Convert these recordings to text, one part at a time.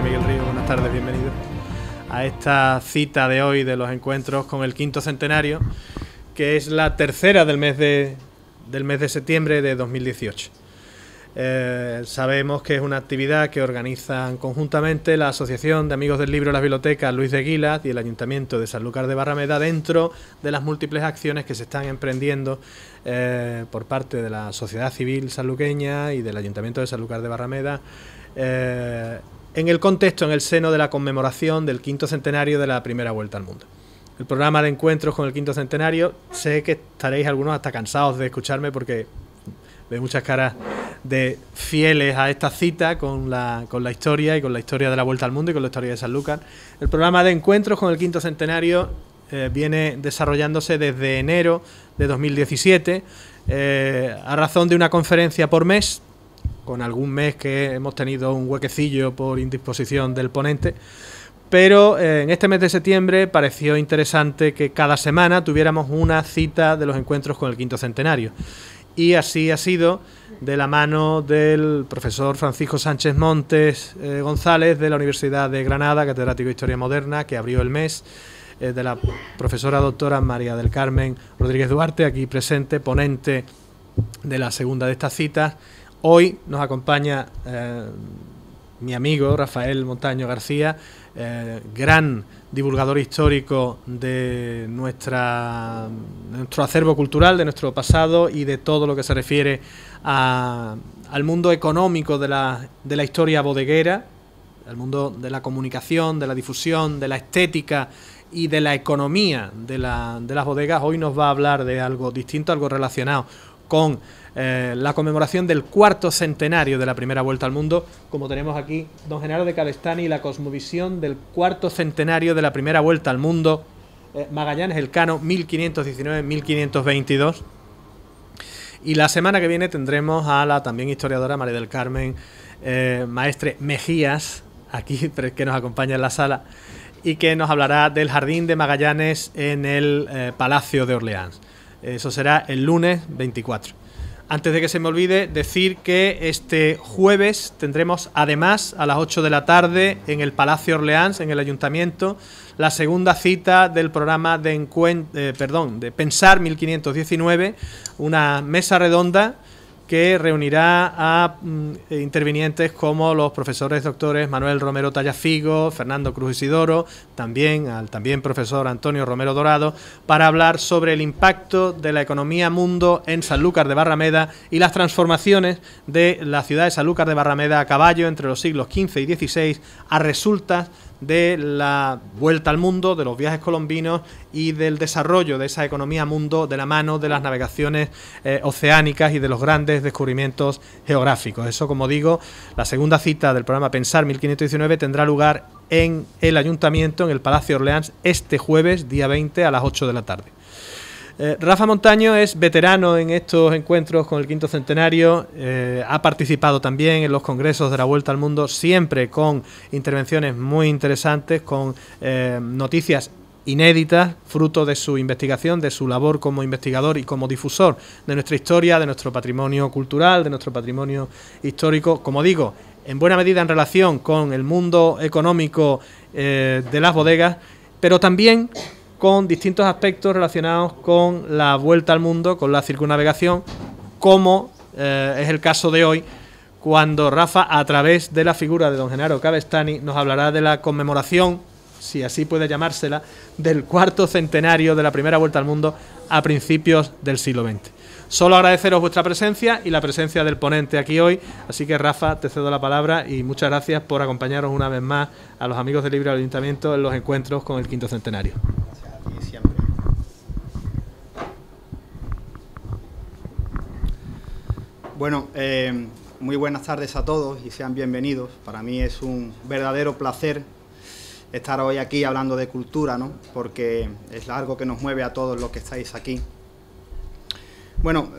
tardes, Miguel Río, buenas tardes, bienvenido a esta cita de hoy de los encuentros con el quinto centenario, que es la tercera del mes de septiembre de 2018. Sabemos que es una actividad que organizan conjuntamente la Asociación de Amigos del Libro y las Bibliotecas Luis de Guilas y el Ayuntamiento de Sanlúcar de Barrameda, dentro de las múltiples acciones que se están emprendiendo por parte de la sociedad civil sanluqueña y del Ayuntamiento de Sanlúcar de Barrameda, en el contexto, en el seno de la conmemoración del quinto centenario de la primera vuelta al mundo. El programa de encuentros con el quinto centenario, sé que estaréis algunos hasta cansados de escucharme porque veo muchas caras de fieles a esta cita con la historia y con la historia de la vuelta al mundo y con la historia de Sanlúcar. El programa de encuentros con el quinto centenario viene desarrollándose desde enero de 2017 a razón de una conferencia por mes, con algún mes que hemos tenido un huequecillo por indisposición del ponente, pero en este mes de septiembre pareció interesante que cada semana tuviéramos una cita de los encuentros con el quinto centenario. Y así ha sido, de la mano del profesor Francisco Sánchez Montes González de la Universidad de Granada, catedrático de Historia Moderna, que abrió el mes, de la profesora doctora María del Carmen Rodríguez Duarte, aquí presente, ponente de la segunda de estas citas. Hoy nos acompaña mi amigo Rafael Montaño García, gran divulgador histórico de nuestro acervo cultural, de nuestro pasado y de todo lo que se refiere al mundo económico de la historia bodeguera, al mundo de la comunicación, de la difusión, de la estética y de la economía de las bodegas. Hoy nos va a hablar de algo distinto, algo relacionado con la conmemoración del cuarto centenario de la primera vuelta al mundo, como tenemos aquí don Genaro de Cabestany y la cosmovisión del cuarto centenario de la primera vuelta al mundo, Magallanes Elcano 1519-1522. Y la semana que viene tendremos a la también historiadora María del Carmen Maestre Mejías, aquí que nos acompaña en la sala, y que nos hablará del Jardín de Magallanes en el Palacio de Orleans. Eso será el lunes 24. Antes de que se me olvide, decir que este jueves tendremos además a las 8 de la tarde en el Palacio Orleans, en el Ayuntamiento, la segunda cita del programa de Pensar 1519, una mesa redonda que reunirá a intervinientes como los profesores doctores Manuel Romero Tallafigo, Fernando Cruz Isidoro, también al profesor Antonio Romero Dorado, para hablar sobre el impacto de la economía mundo en Sanlúcar de Barrameda y las transformaciones de la ciudad de Sanlúcar de Barrameda a caballo entre los siglos XV y XVI a resultas de la vuelta al mundo, de los viajes colombinos y del desarrollo de esa economía mundo de la mano de las navegaciones oceánicas y de los grandes descubrimientos geográficos. Eso, como digo, la segunda cita del programa Pensar 1519 tendrá lugar en el Ayuntamiento, en el Palacio Orleans, este jueves, día 20, a las 8 de la tarde. Rafa Montaño es veterano en estos encuentros con el quinto centenario, ha participado también en los congresos de la Vuelta al Mundo, siempre con intervenciones muy interesantes, con noticias inéditas, fruto de su investigación, de su labor como investigador y como difusor de nuestra historia, de nuestro patrimonio cultural, de nuestro patrimonio histórico, como digo, en buena medida en relación con el mundo económico de las bodegas, pero también con distintos aspectos relacionados con la vuelta al mundo, con la circunnavegación, como es el caso de hoy, cuando Rafa, a través de la figura de don Genaro Cabestany, nos hablará de la conmemoración, si así puede llamársela, del cuarto centenario de la primera vuelta al mundo a principios del siglo XX. Solo agradeceros vuestra presencia y la presencia del ponente aquí hoy, así que Rafa, te cedo la palabra y muchas gracias por acompañaros una vez más a los amigos del Libro del Ayuntamiento en los encuentros con el quinto centenario. Siempre. Bueno, muy buenas tardes a todos y sean bienvenidos. Para mí es un verdadero placer estar hoy aquí hablando de cultura, ¿no? Porque es algo que nos mueve a todos los que estáis aquí. Bueno,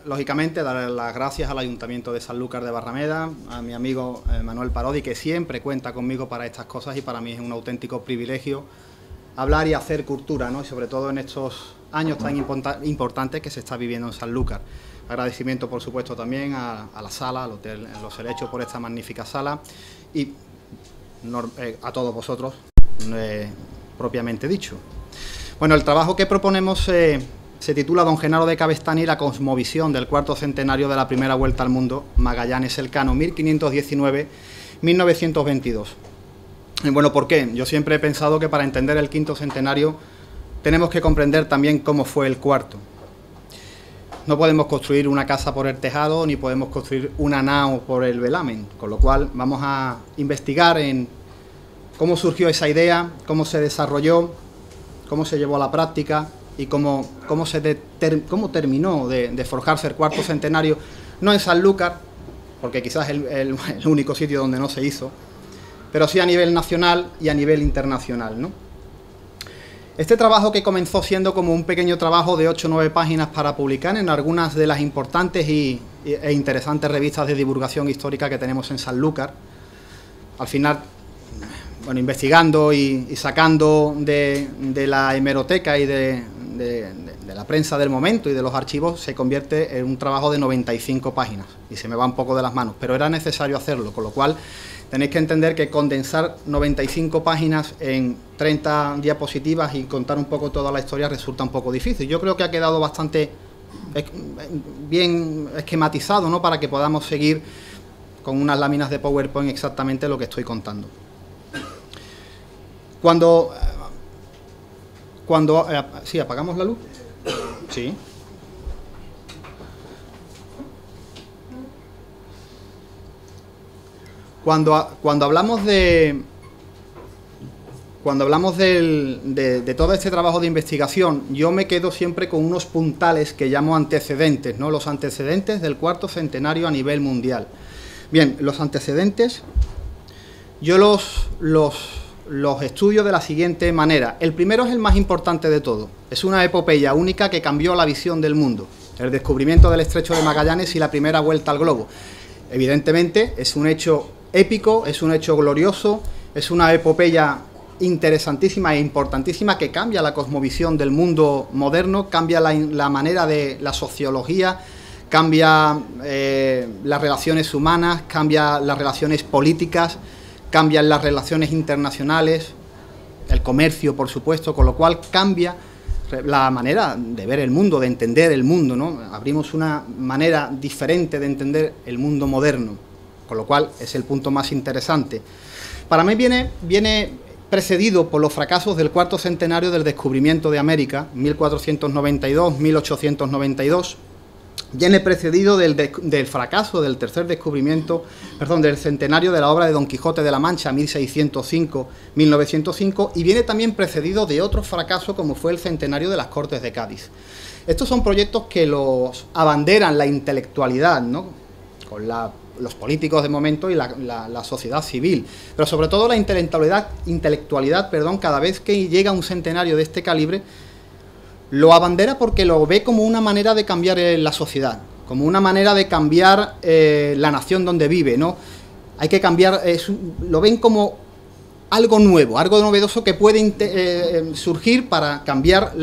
lógicamente dar las gracias al Ayuntamiento de Sanlúcar de Barrameda, a mi amigo Manuel Parodi, que siempre cuenta conmigo para estas cosas, y para mí es un auténtico privilegio hablar y hacer cultura, ¿no? Y sobre todo en estos años tan importantes que se está viviendo en Sanlúcar. Agradecimiento, por supuesto, también a la sala, al Hotel Los Helechos, por esta magnífica sala. Y a todos vosotros propiamente dicho. Bueno, el trabajo que proponemos se titula Don Genaro de Cabestany y la cosmovisión del cuarto centenario de la primera vuelta al mundo, Magallanes-Elcano, 1519-1922. Y bueno, ¿por qué? Yo siempre he pensado que para entender el quinto centenario tenemos que comprender también cómo fue el cuarto. No podemos construir una casa por el tejado, ni podemos construir una nao por el velamen, con lo cual vamos a investigar en cómo surgió esa idea, cómo se desarrolló, cómo se llevó a la práctica y cómo terminó de forjarse el cuarto centenario, no en Sanlúcar, porque quizás es el único sitio donde no se hizo, pero sí a nivel nacional y a nivel internacional, ¿no? Este trabajo, que comenzó siendo como un pequeño trabajo de 8 o 9 páginas para publicar en algunas de las importantes e interesantes revistas de divulgación histórica que tenemos en Sanlúcar, al final, bueno, investigando y sacando de la hemeroteca y de la prensa del momento y de los archivos, se convierte en un trabajo de 95 páginas y se me va un poco de las manos, pero era necesario hacerlo, con lo cual tenéis que entender que condensar 95 páginas en 30 diapositivas y contar un poco toda la historia resulta un poco difícil. Yo creo que ha quedado bastante bien esquematizado, ¿no?, para que podamos seguir con unas láminas de PowerPoint exactamente lo que estoy contando. Sí, ¿apagamos la luz? Sí. Cuando hablamos de todo este trabajo de investigación, yo me quedo siempre con unos puntales que llamo antecedentes, ¿no? Los antecedentes del cuarto centenario a nivel mundial. Bien, los antecedentes yo los estudio de la siguiente manera. El primero es el más importante de todo. Es una epopeya única que cambió la visión del mundo. El descubrimiento del Estrecho de Magallanes y la primera vuelta al globo. Evidentemente es un hecho épico, es un hecho glorioso, es una epopeya interesantísima e importantísima que cambia la cosmovisión del mundo moderno, cambia la manera de la sociología, cambia las relaciones humanas, cambia las relaciones políticas, cambian las relaciones internacionales, el comercio, por supuesto, con lo cual cambia la manera de ver el mundo, de entender el mundo, ¿no? Abrimos una manera diferente de entender el mundo moderno, con lo cual es el punto más interesante. Para mí viene precedido por los fracasos del cuarto centenario del descubrimiento de América, 1492-1892, viene precedido del fracaso del tercer descubrimiento, del centenario de la obra de Don Quijote de la Mancha, 1605-1905, y viene también precedido de otro fracaso como fue el centenario de las Cortes de Cádiz. Estos son proyectos que los abanderan la intelectualidad, ¿no?, con los políticos de momento y la sociedad civil, pero sobre todo la intelectualidad, cada vez que llega un centenario de este calibre, lo abandera porque lo ve como una manera de cambiar la sociedad, como una manera de cambiar la nación donde vive, ¿no? Hay que cambiar, lo ven como algo nuevo, algo novedoso que puede surgir para cambiar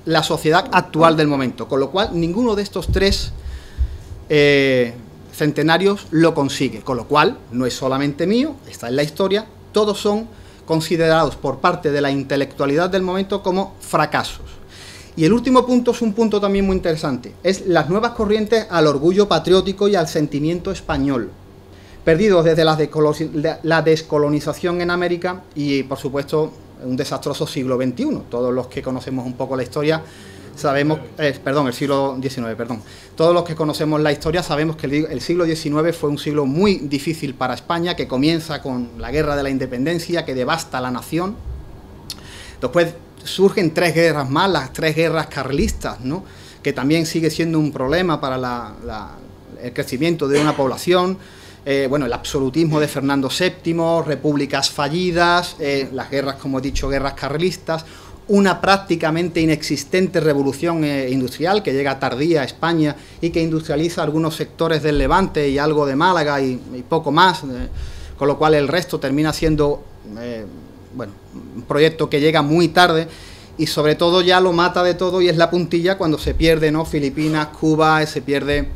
la sociedad actual del momento, con lo cual ninguno de estos tres centenarios lo consigue, con lo cual no es solamente mío, está en la historia, todos son considerados por parte de la intelectualidad del momento como fracasos. Y el último punto es un punto también muy interesante, es las nuevas corrientes al orgullo patriótico y al sentimiento español, perdidos desde la descolonización en América y, por supuesto, un desastroso siglo XXI. Todos los que conocemos un poco la historia sabemos, el siglo XIX, todos los que conocemos la historia sabemos que el siglo XIX fue un siglo muy difícil para España, que comienza con la Guerra de la Independencia, que devasta la nación. Después surgen tres guerras más, las tres guerras carlistas, ¿no?, que también sigue siendo un problema para el crecimiento de una población. El absolutismo de Fernando VII, repúblicas fallidas, las guerras, como he dicho, guerras carlistas, una prácticamente inexistente revolución industrial que llega tardía a España y que industrializa algunos sectores del Levante y algo de Málaga y poco más, con lo cual el resto termina siendo un proyecto que llega muy tarde y sobre todo ya lo mata de todo y es la puntilla cuando se pierde, ¿no?, Filipinas, Cuba, se pierde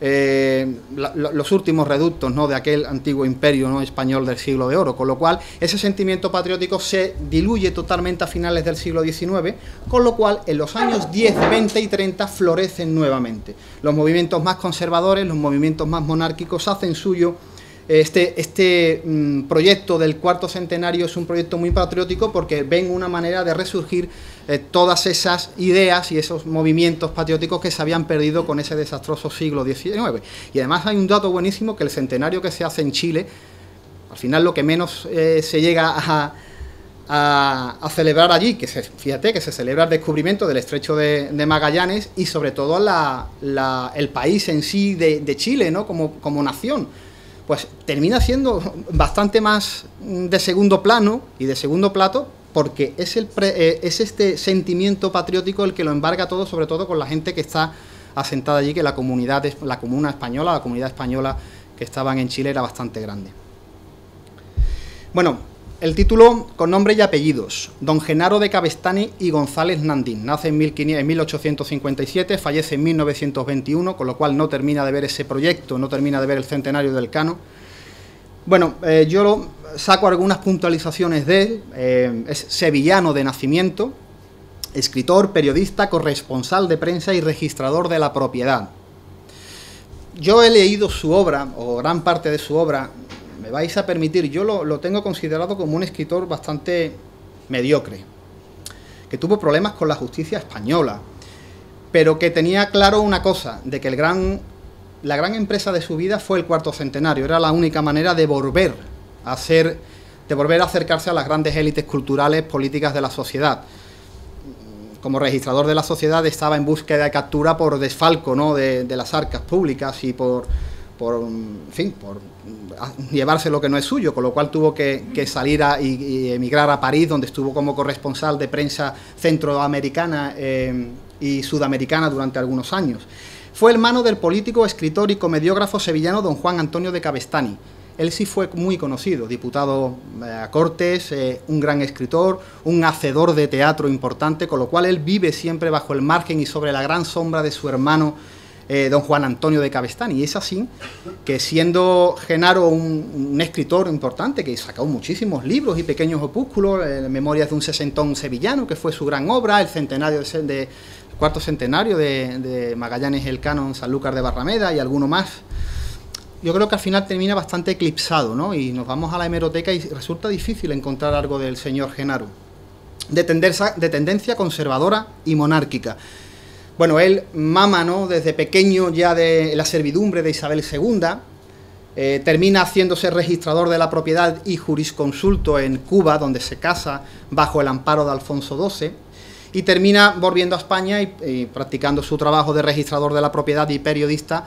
los últimos reductos, ¿no?, de aquel antiguo imperio, ¿no?, español del siglo de oro, con lo cual ese sentimiento patriótico se diluye totalmente a finales del siglo XIX, con lo cual en los años 10, 20 y 30 florecen nuevamente. Los movimientos más conservadores, los movimientos más monárquicos hacen suyo este proyecto del cuarto centenario. Es un proyecto muy patriótico porque ven una manera de resurgir todas esas ideas y esos movimientos patrióticos que se habían perdido con ese desastroso siglo XIX. Y además hay un dato buenísimo, que el centenario que se hace en Chile, al final lo que menos se llega a celebrar allí, fíjate que se celebra el descubrimiento del estrecho de Magallanes y sobre todo el país en sí de Chile, ¿no?, como nación, pues termina siendo bastante más de segundo plano y de segundo plato, porque es este sentimiento patriótico el que lo embarga todo, sobre todo con la gente que está asentada allí, que la comunidad española que estaban en Chile era bastante grande. Bueno, el título con nombre y apellidos: Don Genaro de Cabestany y González Nandín. Nace en 1857, fallece en 1921, con lo cual no termina de ver ese proyecto, no termina de ver el centenario del Cano. Bueno, yo saco algunas puntualizaciones de él. Es sevillano de nacimiento, escritor, periodista, corresponsal de prensa y registrador de la propiedad. Yo he leído su obra, o gran parte de su obra. Me vais a permitir, yo lo tengo considerado como un escritor bastante mediocre, que tuvo problemas con la justicia española, pero que tenía claro una cosa, de que la gran empresa de su vida fue el cuarto centenario. Era la única manera de volver a acercarse a las grandes élites culturales, políticas de la sociedad. Como registrador de la sociedad estaba en búsqueda de captura por desfalco, ¿no?, de las arcas públicas y por llevarse lo que no es suyo, con lo cual tuvo que salir y emigrar a París, donde estuvo como corresponsal de prensa centroamericana y sudamericana durante algunos años. Fue hermano del político, escritor y comediógrafo sevillano don Juan Antonio de Cabestany. Él sí fue muy conocido, diputado a Cortes, un gran escritor, un hacedor de teatro importante, con lo cual él vive siempre bajo el margen y sobre la gran sombra de su hermano don Juan Antonio de Cabestany. Y es así que, siendo Genaro un escritor importante, que sacó muchísimos libros y pequeños opúsculos, Memorias de un sesentón sevillano, que fue su gran obra, el cuarto centenario de Magallanes Elcano en Sanlúcar de Barrameda y alguno más, yo creo que al final termina bastante eclipsado, ¿no? Y nos vamos a la hemeroteca y resulta difícil encontrar algo del señor Genaro, de tendencia conservadora y monárquica. Bueno, él mama, ¿no?, desde pequeño ya de la servidumbre de Isabel II, termina haciéndose registrador de la propiedad y jurisconsulto en Cuba, donde se casa bajo el amparo de Alfonso XII, y termina volviendo a España y practicando su trabajo de registrador de la propiedad y periodista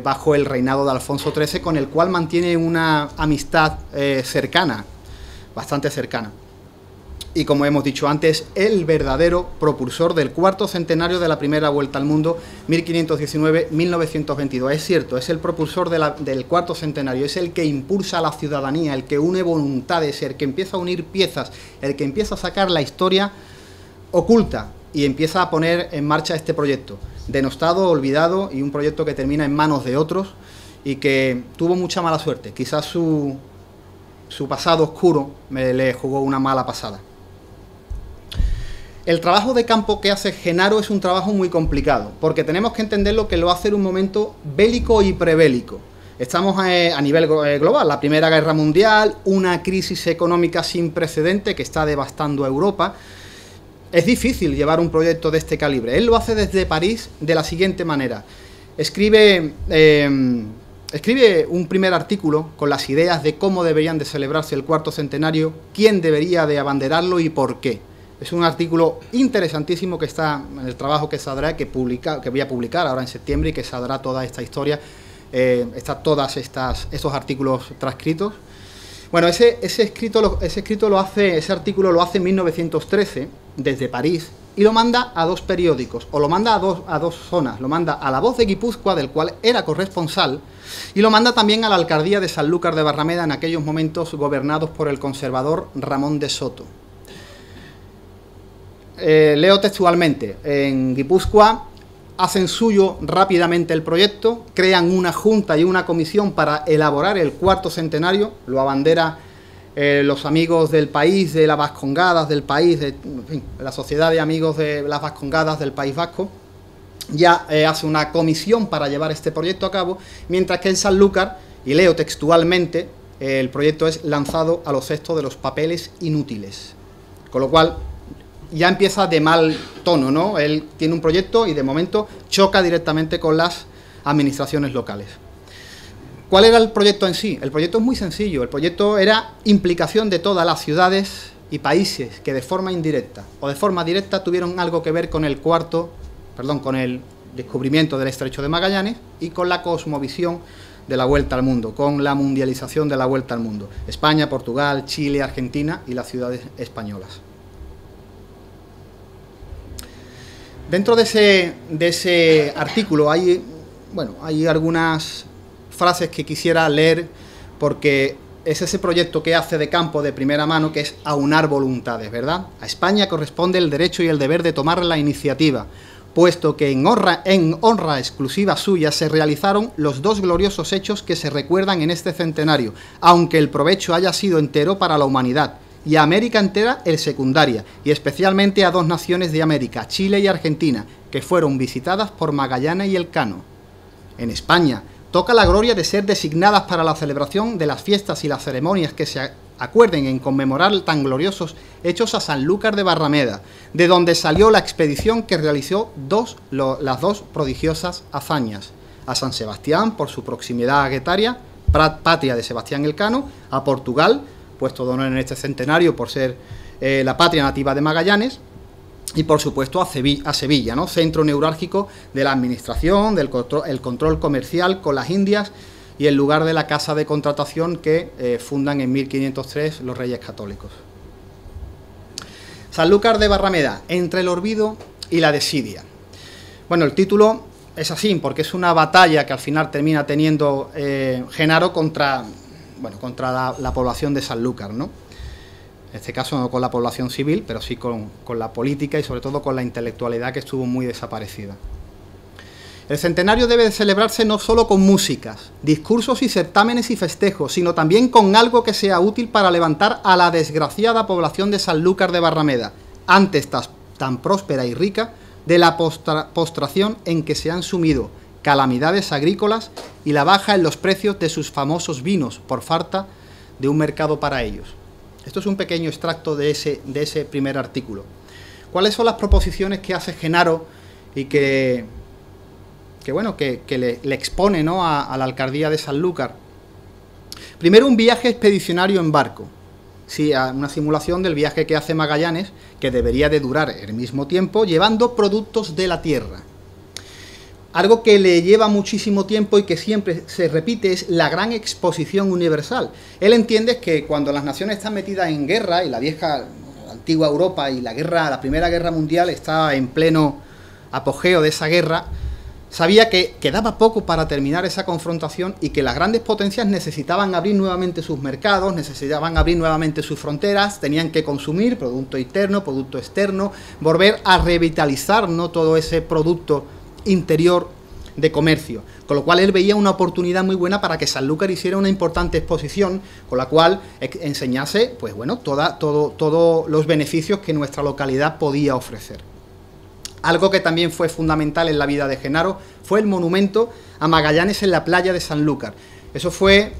bajo el reinado de Alfonso XIII, con el cual mantiene una amistad cercana, bastante cercana. Y como hemos dicho antes, el verdadero propulsor del cuarto centenario de la primera vuelta al mundo, 1519-1922. Es cierto, es el propulsor del cuarto centenario, es el que impulsa a la ciudadanía, el que une voluntades, el que empieza a unir piezas, el que empieza a sacar la historia oculta y empieza a poner en marcha este proyecto, denostado, olvidado, y un proyecto que termina en manos de otros y que tuvo mucha mala suerte. Quizás su pasado oscuro le jugó una mala pasada. El trabajo de campo que hace Genaro es un trabajo muy complicado, porque tenemos que entenderlo que lo hace en un momento bélico y prebélico. Estamos a nivel global, la Primera Guerra Mundial, una crisis económica sin precedente que está devastando a Europa. Es difícil llevar un proyecto de este calibre. Él lo hace desde París de la siguiente manera. Escribe un primer artículo con las ideas de cómo deberían de celebrarse el cuarto centenario, quién debería de abanderarlo y por qué. Es un artículo interesantísimo que está en el trabajo que saldrá, que voy a publicar ahora en septiembre, y que saldrá toda esta historia, estos artículos transcritos. Bueno, ese artículo lo hace en 1913 desde París y lo manda a dos periódicos, o lo manda a dos zonas. Lo manda a La Voz de Guipúzcoa, del cual era corresponsal, y lo manda también a la alcaldía de Sanlúcar de Barrameda, en aquellos momentos gobernados por el conservador Ramón de Soto. Leo textualmente: en Guipúzcoa hacen suyo rápidamente el proyecto, crean una junta y una comisión para elaborar el cuarto centenario, lo abandera los amigos del país, de las Vascongadas del país, en fin, la Sociedad de Amigos de las Vascongadas del País Vasco, ya hace una comisión para llevar este proyecto a cabo, mientras que en Sanlúcar, y leo textualmente, el proyecto es lanzado a los cestos de los papeles inútiles, con lo cual ya empieza de mal tono, ¿no? Él tiene un proyecto y de momento choca directamente con las administraciones locales. ¿Cuál era el proyecto en sí? El proyecto es muy sencillo. El proyecto era implicación de todas las ciudades y países que de forma indirecta o de forma directa tuvieron algo que ver con con el descubrimiento del Estrecho de Magallanes y con la cosmovisión de la vuelta al mundo, con la mundialización de la vuelta al mundo. España, Portugal, Chile, Argentina y las ciudades españolas. Dentro de ese artículo hay algunas frases que quisiera leer porque es ese proyecto que hace de campo de primera mano, que es aunar voluntades, ¿verdad? A España corresponde el derecho y el deber de tomar la iniciativa, puesto que en honra exclusiva suya se realizaron los dos gloriosos hechos que se recuerdan en este centenario, aunque el provecho haya sido entero para la humanidad, y a América entera el secundaria, y especialmente a dos naciones de América, Chile y Argentina, que fueron visitadas por Magallanes y Elcano. En España toca la gloria de ser designadas para la celebración de las fiestas y las ceremonias que se acuerden en conmemorar tan gloriosos hechos a Sanlúcar de Barrameda, de donde salió la expedición que realizó las dos prodigiosas hazañas, a San Sebastián por su proximidad a Guetaria, patria de Sebastián Elcano, a Portugal, puesto de honor en este centenario por ser la patria nativa de Magallanes, y por supuesto a Sevilla, ¿no? Centro neurálgico de la administración, el control comercial con las Indias y el lugar de la casa de contratación que fundan en 1503 los Reyes Católicos. Sanlúcar de Barrameda, entre el olvido y la desidia. Bueno, el título es así porque es una batalla que al final termina teniendo Genaro contra la población de Sanlúcar, ¿no? En este caso no con la población civil, pero sí con la política y sobre todo con la intelectualidad que estuvo muy desaparecida. El centenario debe de celebrarse no solo con músicas, discursos y certámenes y festejos, sino también con algo que sea útil para levantar a la desgraciada población de Sanlúcar de Barrameda, antes tan próspera y rica, de la postración en que se han sumido, calamidades agrícolas y la baja en los precios de sus famosos vinos por falta de un mercado para ellos. Esto es un pequeño extracto de ese primer artículo. ¿Cuáles son las proposiciones que hace Genaro y que le expone, ¿no?, a la alcaldía de Sanlúcar? Primero, un viaje expedicionario en barco. Sí, una simulación del viaje que hace Magallanes, que debería de durar el mismo tiempo, llevando productos de la tierra. Algo que le lleva muchísimo tiempo y que siempre se repite es la gran exposición universal. Él entiende que cuando las naciones están metidas en guerra, y la antigua Europa y la Primera Guerra Mundial está en pleno apogeo de esa guerra, sabía que quedaba poco para terminar esa confrontación y que las grandes potencias necesitaban abrir nuevamente sus mercados, necesitaban abrir nuevamente sus fronteras, tenían que consumir producto interno, producto externo, volver a revitalizar, ¿no?, todo ese producto interior de comercio, con lo cual él veía una oportunidad muy buena para que Sanlúcar hiciera una importante exposición, con la cual enseñase, pues bueno, todos los beneficios que nuestra localidad podía ofrecer. Algo que también fue fundamental en la vida de Genaro fue el monumento a Magallanes en la playa de Sanlúcar. Eso fue,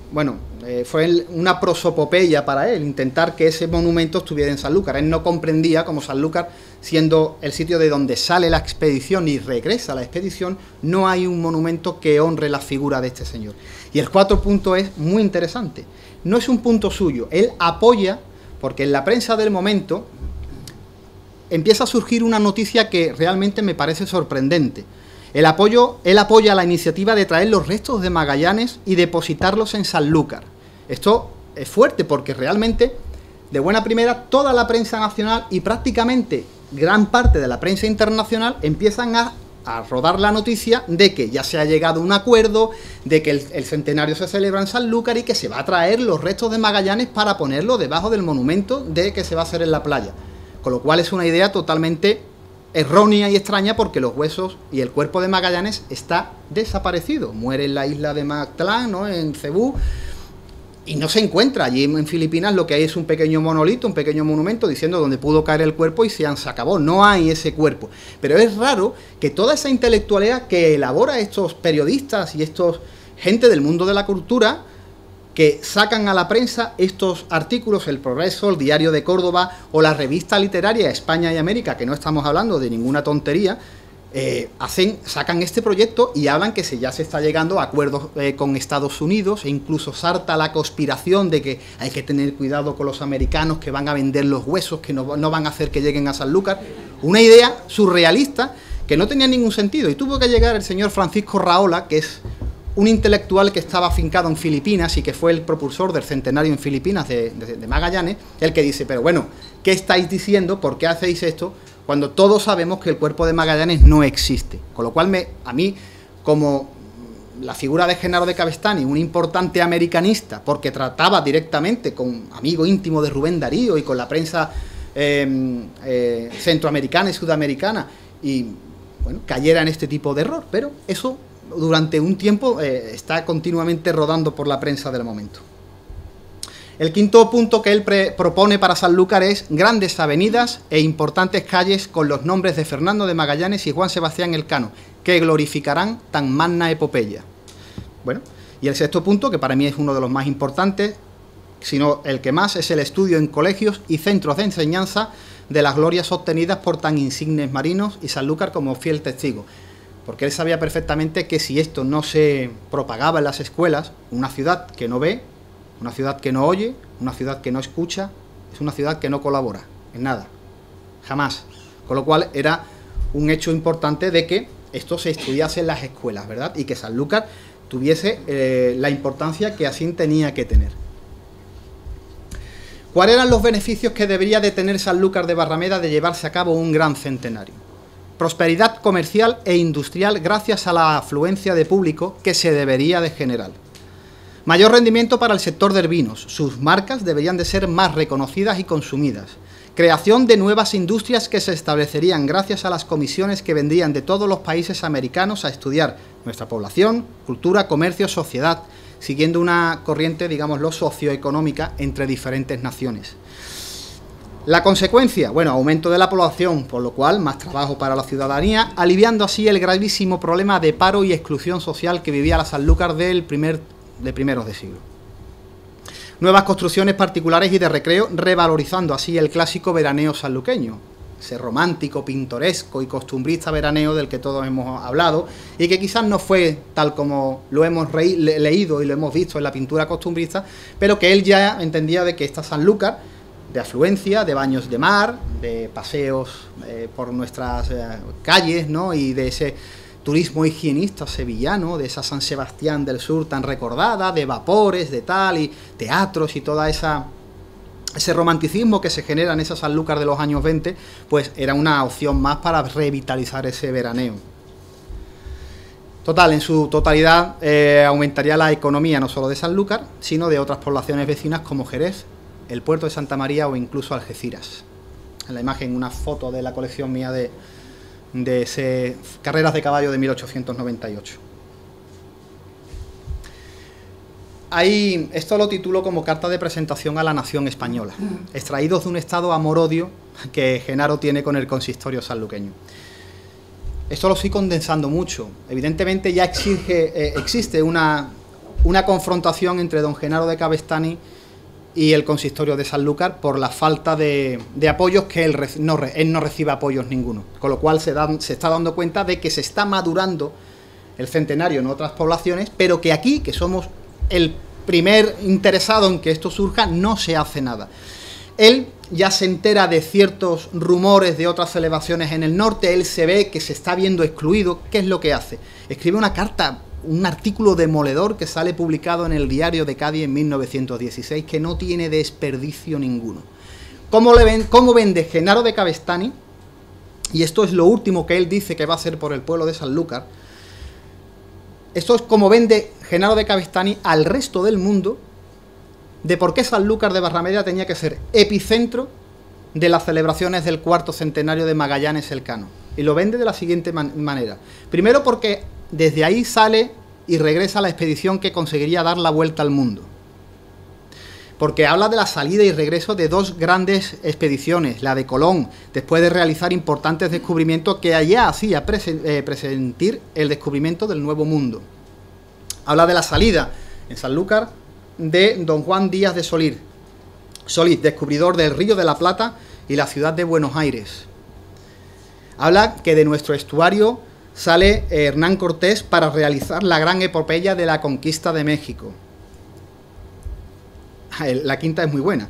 fue una prosopopeya para él, intentar que ese monumento estuviera en Sanlúcar. Él no comprendía cómo Sanlúcar, siendo el sitio de donde sale la expedición y regresa la expedición, no hay un monumento que honre la figura de este señor. Y el cuarto punto es muy interesante. No es un punto suyo, él apoya, porque en la prensa del momento empieza a surgir una noticia que realmente me parece sorprendente. Él apoya la iniciativa de traer los restos de Magallanes y depositarlos en Sanlúcar. Esto es fuerte porque realmente, de buena primera, toda la prensa nacional y prácticamente gran parte de la prensa internacional empiezan a rodar la noticia de que ya se ha llegado a un acuerdo, de que el centenario se celebra en Sanlúcar y que se va a traer los restos de Magallanes para ponerlo debajo del monumento de que se va a hacer en la playa. Con lo cual es una idea totalmente errónea y extraña porque los huesos y el cuerpo de Magallanes está desaparecido. Muere en la isla de Mactlán, ¿no?, en Cebú, y no se encuentra. Allí en Filipinas lo que hay es un pequeño monolito, un pequeño monumento diciendo dónde pudo caer el cuerpo y se acabó. No hay ese cuerpo. Pero es raro que toda esa intelectualidad que elabora estos periodistas y estos gente del mundo de la cultura, que sacan a la prensa estos artículos, El Progreso, el Diario de Córdoba o la revista literaria España y América, que no estamos hablando de ninguna tontería, sacan este proyecto y hablan que ya se está llegando a acuerdos con Estados Unidos, e incluso salta la conspiración de que hay que tener cuidado con los americanos, que van a vender los huesos, que no van a hacer que lleguen a Sanlúcar. Una idea surrealista que no tenía ningún sentido, y tuvo que llegar el señor Francisco Rahola, que es un intelectual que estaba afincado en Filipinas y que fue el propulsor del centenario en Filipinas de Magallanes, el que dice, pero bueno, ¿qué estáis diciendo? ¿Por qué hacéis esto? Cuando todos sabemos que el cuerpo de Magallanes no existe. Con lo cual, a mí, como la figura de Genaro de Cabestany, un importante americanista, porque trataba directamente con amigo íntimo de Rubén Darío y con la prensa centroamericana y sudamericana, y bueno, cayera en este tipo de error. Pero eso durante un tiempo está continuamente rodando por la prensa del momento. El quinto punto que él propone para Sanlúcar es grandes avenidas e importantes calles con los nombres de Fernando de Magallanes y Juan Sebastián Elcano, que glorificarán tan magna epopeya. Bueno, y el sexto punto, que para mí es uno de los más importantes, sino el que más, es el estudio en colegios y centros de enseñanza de las glorias obtenidas por tan insignes marinos, y Sanlúcar como fiel testigo. Porque él sabía perfectamente que si esto no se propagaba en las escuelas, una ciudad que no ve, una ciudad que no oye, una ciudad que no escucha, es una ciudad que no colabora en nada, jamás. Con lo cual era un hecho importante de que esto se estudiase en las escuelas, ¿verdad? Y que Sanlúcar tuviese la importancia que así tenía que tener. ¿Cuáles eran los beneficios que debería de tener Sanlúcar de Barrameda de llevarse a cabo un gran centenario? Prosperidad comercial e industrial gracias a la afluencia de público que se debería de generar. Mayor rendimiento para el sector de vinos. Sus marcas deberían de ser más reconocidas y consumidas. Creación de nuevas industrias que se establecerían gracias a las comisiones que vendrían de todos los países americanos a estudiar nuestra población, cultura, comercio, sociedad, siguiendo una corriente, digámoslo, socioeconómica entre diferentes naciones. La consecuencia, bueno, aumento de la población, por lo cual más trabajo para la ciudadanía, aliviando así el gravísimo problema de paro y exclusión social que vivía la Sanlúcar de primeros de siglo. Nuevas construcciones particulares y de recreo, revalorizando así el clásico veraneo sanluqueño, ese romántico, pintoresco y costumbrista veraneo del que todos hemos hablado y que quizás no fue tal como lo hemos leído y lo hemos visto en la pintura costumbrista, pero que él ya entendía de que esta Sanlúcar, de afluencia, de baños de mar, de paseos por nuestras calles, ¿no?, y de ese turismo higienista sevillano, de esa San Sebastián del Sur tan recordada, de vapores, de tal, y teatros y toda ese romanticismo que se genera en esa Sanlúcar de los años 20, pues era una opción más para revitalizar ese veraneo. Total, en su totalidad aumentaría la economía no solo de Sanlúcar, sino de otras poblaciones vecinas como Jerez, el puerto de Santa María o incluso Algeciras. En la imagen una foto de la colección mía de ese Carreras de Caballo de 1898. Ahí, esto lo titulo como carta de presentación a la nación española, extraídos de un estado amor-odio que Genaro tiene con el consistorio sanluqueño. Esto lo estoy condensando mucho. Evidentemente ya existe una confrontación entre don Genaro de Cabestany y el consistorio de Sanlúcar por la falta de apoyos que él no recibe apoyos ninguno, con lo cual se está dando cuenta de que se está madurando el centenario en otras poblaciones, pero que aquí, que somos el primer interesado en que esto surja, no se hace nada. Él ya se entera de ciertos rumores de otras celebraciones en el norte, él se ve que se está viendo excluido. ¿Qué es lo que hace? Escribe una carta, un artículo demoledor que sale publicado en el Diario de Cádiz en 1916, que no tiene desperdicio ninguno. ¿Cómo vende Genaro de Cabestany? Y esto es lo último que él dice que va a hacer por el pueblo de Sanlúcar. Esto es como vende Genaro de Cabestany al resto del mundo de por qué Sanlúcar de Barrameda tenía que ser epicentro de las celebraciones del cuarto centenario de Magallanes Elcano. Y lo vende de la siguiente manera. Primero porque desde ahí sale y regresa la expedición que conseguiría dar la vuelta al mundo. Porque habla de la salida y regreso de dos grandes expediciones, la de Colón, después de realizar importantes descubrimientos que allá hacía presentir el descubrimiento del Nuevo Mundo. Habla de la salida en Sanlúcar de don Juan Díaz de Solís, descubridor del Río de la Plata y la ciudad de Buenos Aires. Habla que de nuestro estuario sale Hernán Cortés para realizar la gran epopeya de la conquista de México. La quinta es muy buena.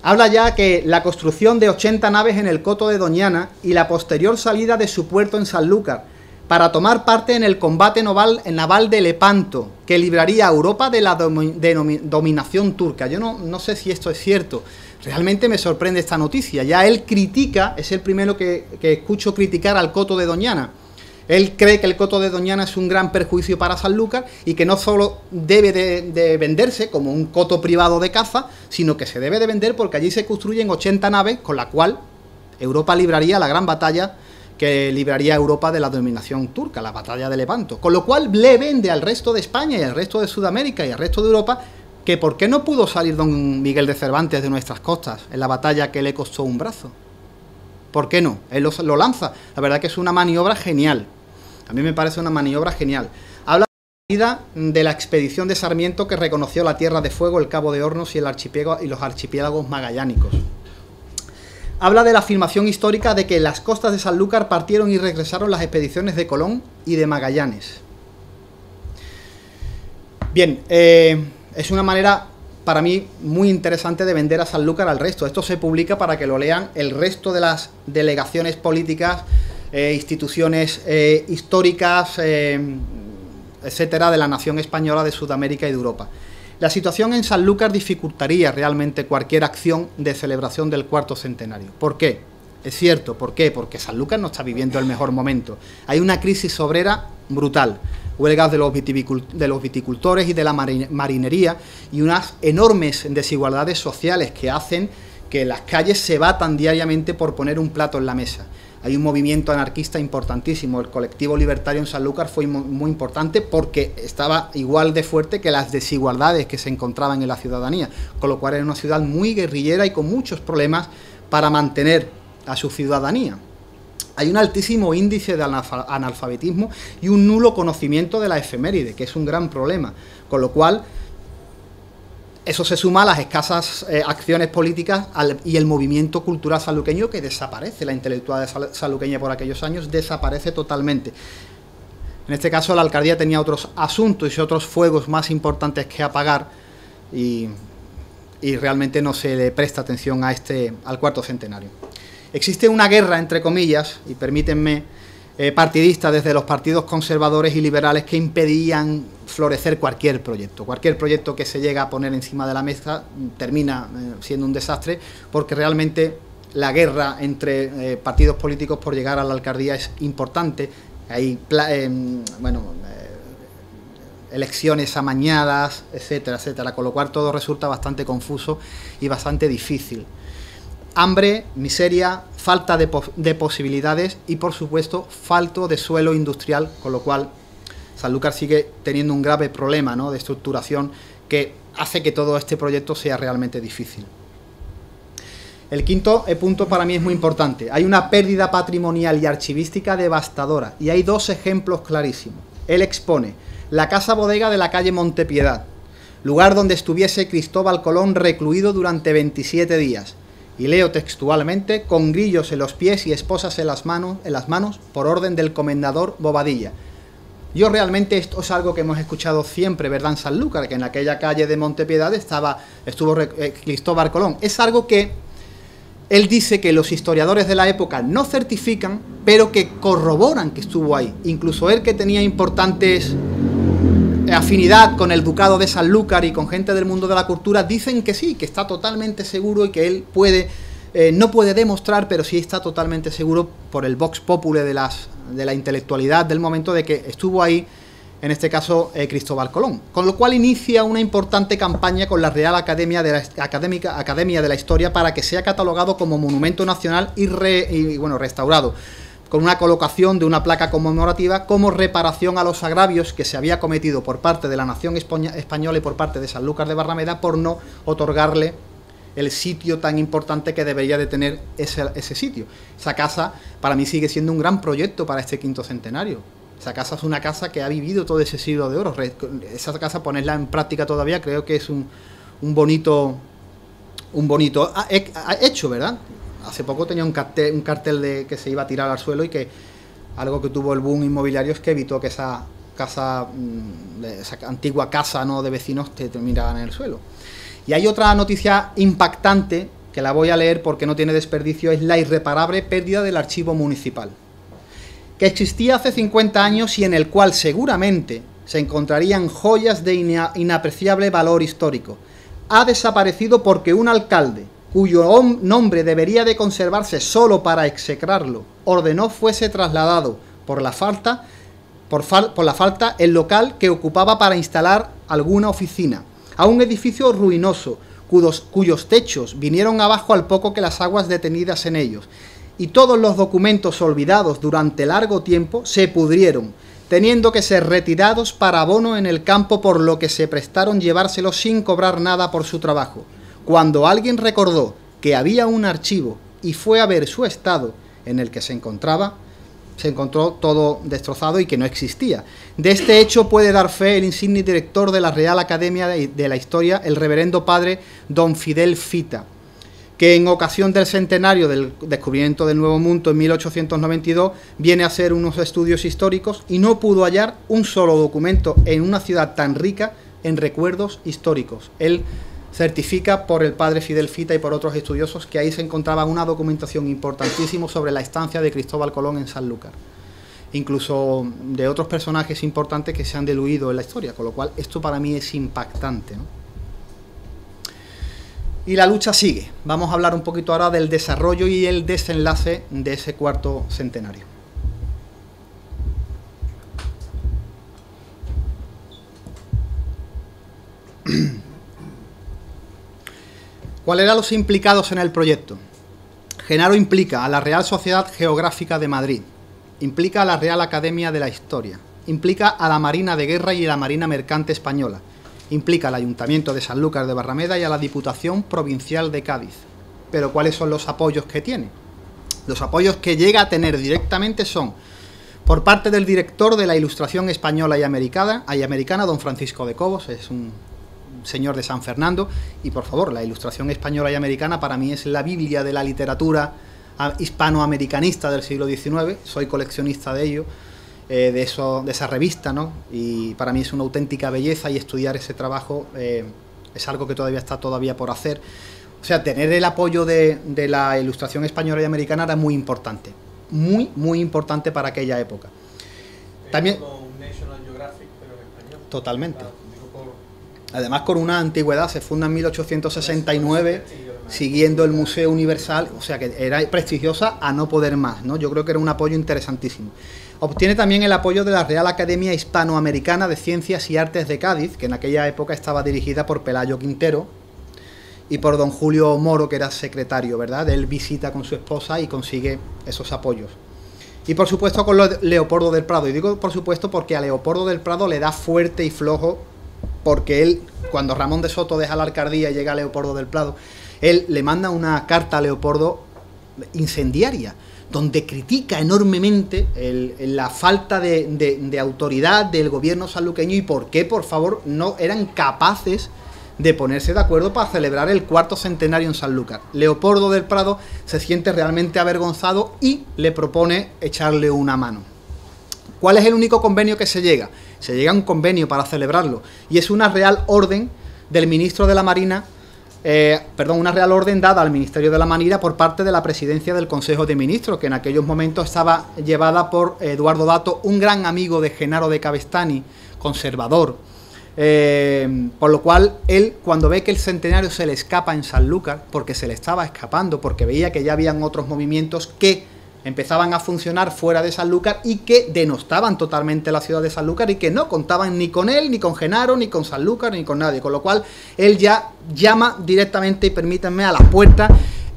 Habla ya que la construcción de 80 naves en el Coto de Doñana y la posterior salida de su puerto en Sanlúcar para tomar parte en el combate naval de Lepanto, que libraría a Europa de la dominación turca. Yo no sé si esto es cierto. Realmente me sorprende esta noticia. Ya él critica, es el primero que escucho criticar al Coto de Doñana. Él cree que el Coto de Doñana es un gran perjuicio para Sanlúcar y que no solo debe de venderse como un coto privado de caza, sino que se debe de vender porque allí se construyen 80 naves con la cual Europa libraría la gran batalla que libraría a Europa de la dominación turca, la batalla de Lepanto. Con lo cual le vende al resto de España y al resto de Sudamérica y al resto de Europa que por qué no pudo salir don Miguel de Cervantes de nuestras costas en la batalla que le costó un brazo. ¿Por qué no? Él lo lanza. La verdad que es una maniobra genial. A mí me parece una maniobra genial. Habla de la salida de la expedición de Sarmiento que reconoció la Tierra de Fuego, el Cabo de Hornos y los archipiélagos magallánicos. Habla de la afirmación histórica de que en las costas de Sanlúcar partieron y regresaron las expediciones de Colón y de Magallanes. Bien, es una manera para mí muy interesante de vender a Sanlúcar al resto. Esto se publica para que lo lean el resto de las delegaciones políticas, instituciones históricas, etcétera, de la nación española, de Sudamérica y de Europa. La situación en Sanlúcar dificultaría realmente cualquier acción de celebración del cuarto centenario. ¿Por qué? Es cierto, ¿por qué? Porque Sanlúcar no está viviendo el mejor momento. Hay una crisis obrera brutal, huelgas de los viticultores y de la marinería y unas enormes desigualdades sociales que hacen que las calles se batan diariamente por poner un plato en la mesa. Hay un movimiento anarquista importantísimo, el colectivo libertario en Sanlúcar fue muy importante porque estaba igual de fuerte que las desigualdades que se encontraban en la ciudadanía, con lo cual era una ciudad muy guerrillera y con muchos problemas para mantener a su ciudadanía. Hay un altísimo índice de analfabetismo y un nulo conocimiento de la efeméride, que es un gran problema, con lo cual eso se suma a las escasas acciones políticas y el movimiento cultural sanluqueño que desaparece. La intelectualidad sanluqueña por aquellos años desaparece totalmente. En este caso la alcaldía tenía otros asuntos y otros fuegos más importantes que apagar y realmente no se le presta atención al cuarto centenario. Existe una guerra, entre comillas, y permítanme, partidista desde los partidos conservadores y liberales que impedían florecer cualquier proyecto. Cualquier proyecto que se llega a poner encima de la mesa termina siendo un desastre porque realmente la guerra entre partidos políticos por llegar a la alcaldía es importante. Hay elecciones amañadas, etcétera, etcétera, con lo cual todo resulta bastante confuso y bastante difícil. Hambre, miseria, falta de posibilidades y, por supuesto, falto de suelo industrial, con lo cual Sanlúcar sigue teniendo un grave problema, ¿no?, de estructuración que hace que todo este proyecto sea realmente difícil. El quinto punto para mí es muy importante. Hay una pérdida patrimonial y archivística devastadora y hay dos ejemplos clarísimos. Él expone la casa bodega de la calle Montepiedad, lugar donde estuviese Cristóbal Colón recluido durante 27 días. Y leo textualmente: con grillos en los pies y esposas en las manos por orden del comendador Bobadilla. Yo realmente esto es algo que hemos escuchado siempre, ¿verdad?, en Sanlúcar, que en aquella calle de Montepiedad estuvo Cristóbal Colón. Es algo que él dice que los historiadores de la época no certifican, pero que corroboran que estuvo ahí. Incluso él, que tenía importantes afinidad con el ducado de Sanlúcar y con gente del mundo de la cultura, dicen que sí, que está totalmente seguro y que él no puede demostrar, pero sí está totalmente seguro por el vox populi de la intelectualidad del momento de que estuvo ahí, en este caso Cristóbal Colón. Con lo cual inicia una importante campaña con la Real Academia de la Historia para que sea catalogado como monumento nacional y restaurado. con una colocación de una placa conmemorativa como reparación a los agravios que se había cometido por parte de la nación española y por parte de Sanlúcar de Barrameda por no otorgarle el sitio tan importante que debería de tener ese sitio. Esa casa para mí sigue siendo un gran proyecto para este quinto centenario. Esa casa es una casa que ha vivido todo ese siglo de oro. Esa casa, ponerla en práctica todavía, creo que es un bonito hecho, ¿verdad? Hace poco tenía un cartel de que se iba a tirar al suelo y que algo que tuvo el boom inmobiliario es que evitó que esa casa, esa antigua casa, ¿no?, de vecinos te terminara en el suelo. Y hay otra noticia impactante que la voy a leer porque no tiene desperdicio, es la irreparable pérdida del archivo municipal, que existía hace 50 años y en el cual seguramente se encontrarían joyas de inapreciable valor histórico. Ha desaparecido porque un alcalde, cuyo nombre debería de conservarse solo para execrarlo, ordenó fuese trasladado por la falta el local que ocupaba para instalar alguna oficina, a un edificio ruinoso, cuyos techos vinieron abajo al poco que las aguas detenidas en ellos, y todos los documentos olvidados durante largo tiempo se pudrieron, teniendo que ser retirados para abono en el campo, por lo que se prestaron llevárselos sin cobrar nada por su trabajo. Cuando alguien recordó que había un archivo y fue a ver su estado en el que se encontraba, se encontró todo destrozado y que no existía. De este hecho puede dar fe el insigne director de la Real Academia de la Historia, el reverendo padre don Fidel Fita, que en ocasión del centenario del descubrimiento del Nuevo Mundo en 1892 viene a hacer unos estudios históricos y no pudo hallar un solo documento en una ciudad tan rica en recuerdos históricos. Él certifica por el padre Fidel Fita y por otros estudiosos que ahí se encontraba una documentación importantísima sobre la estancia de Cristóbal Colón en Sanlúcar, incluso de otros personajes importantes que se han diluido en la historia, con lo cual esto para mí es impactante, ¿no? Y la lucha sigue. Vamos a hablar un poquito ahora del desarrollo y el desenlace de ese cuarto centenario. ¿Cuáles eran los implicados en el proyecto? Genaro implica a la Real Sociedad Geográfica de Madrid, implica a la Real Academia de la Historia, implica a la Marina de Guerra y a la Marina Mercante Española, implica al Ayuntamiento de Sanlúcar de Barrameda y a la Diputación Provincial de Cádiz. Pero ¿cuáles son los apoyos que tiene? Los apoyos que llega a tener directamente son por parte del director de la Ilustración Española y Americana, don Francisco de Cobos, es un señor de San Fernando, y por favor, la Ilustración Española y Americana para mí es la Biblia de la literatura hispanoamericanista del siglo XIX, soy coleccionista de ello, de esa revista, ¿no? Y para mí es una auténtica belleza y estudiar ese trabajo es algo que todavía está por hacer. O sea, tener el apoyo de la Ilustración Española y Americana era muy importante, muy importante para aquella época. También como un National Geographic, pero en español. Totalmente. Además, con una antigüedad, se funda en 1869, siguiendo el Museo Universal, o sea que era prestigiosa a no poder más, ¿no? Yo creo que era un apoyo interesantísimo. Obtiene también el apoyo de la Real Academia Hispanoamericana de Ciencias y Artes de Cádiz, que en aquella época estaba dirigida por Pelayo Quintero y por don Julio Moro, que era secretario, ¿verdad? Él visita con su esposa y consigue esos apoyos. Y por supuesto con Leopoldo del Prado, y digo por supuesto porque a Leopoldo del Prado le da fuerte y flojo, porque él, cuando Ramón de Soto deja la alcaldía y llega a Leopoldo del Prado, él le manda una carta a Leopoldo incendiaria, donde critica enormemente la falta de autoridad del gobierno sanluqueño y por qué, por favor, no eran capaces de ponerse de acuerdo para celebrar el cuarto centenario en Sanlúcar. Leopoldo del Prado se siente realmente avergonzado y le propone echarle una mano. ¿Cuál es el único convenio que se llega? Se llega a un convenio para celebrarlo y es una real orden del ministro de la Marina, una real orden dada al Ministerio de la Marina por parte de la presidencia del Consejo de Ministros, que en aquellos momentos estaba llevada por Eduardo Dato, un gran amigo de Genaro de Cabestany, conservador, por lo cual él, cuando ve que el centenario se le escapa en Sanlúcar, porque se le estaba escapando, porque veía que ya habían otros movimientos que empezaban a funcionar fuera de Sanlúcar y que denostaban totalmente la ciudad de Sanlúcar y que no contaban ni con él, ni con Genaro, ni con Sanlúcar, ni con nadie, con lo cual él ya llama directamente, y permítanme, a la puerta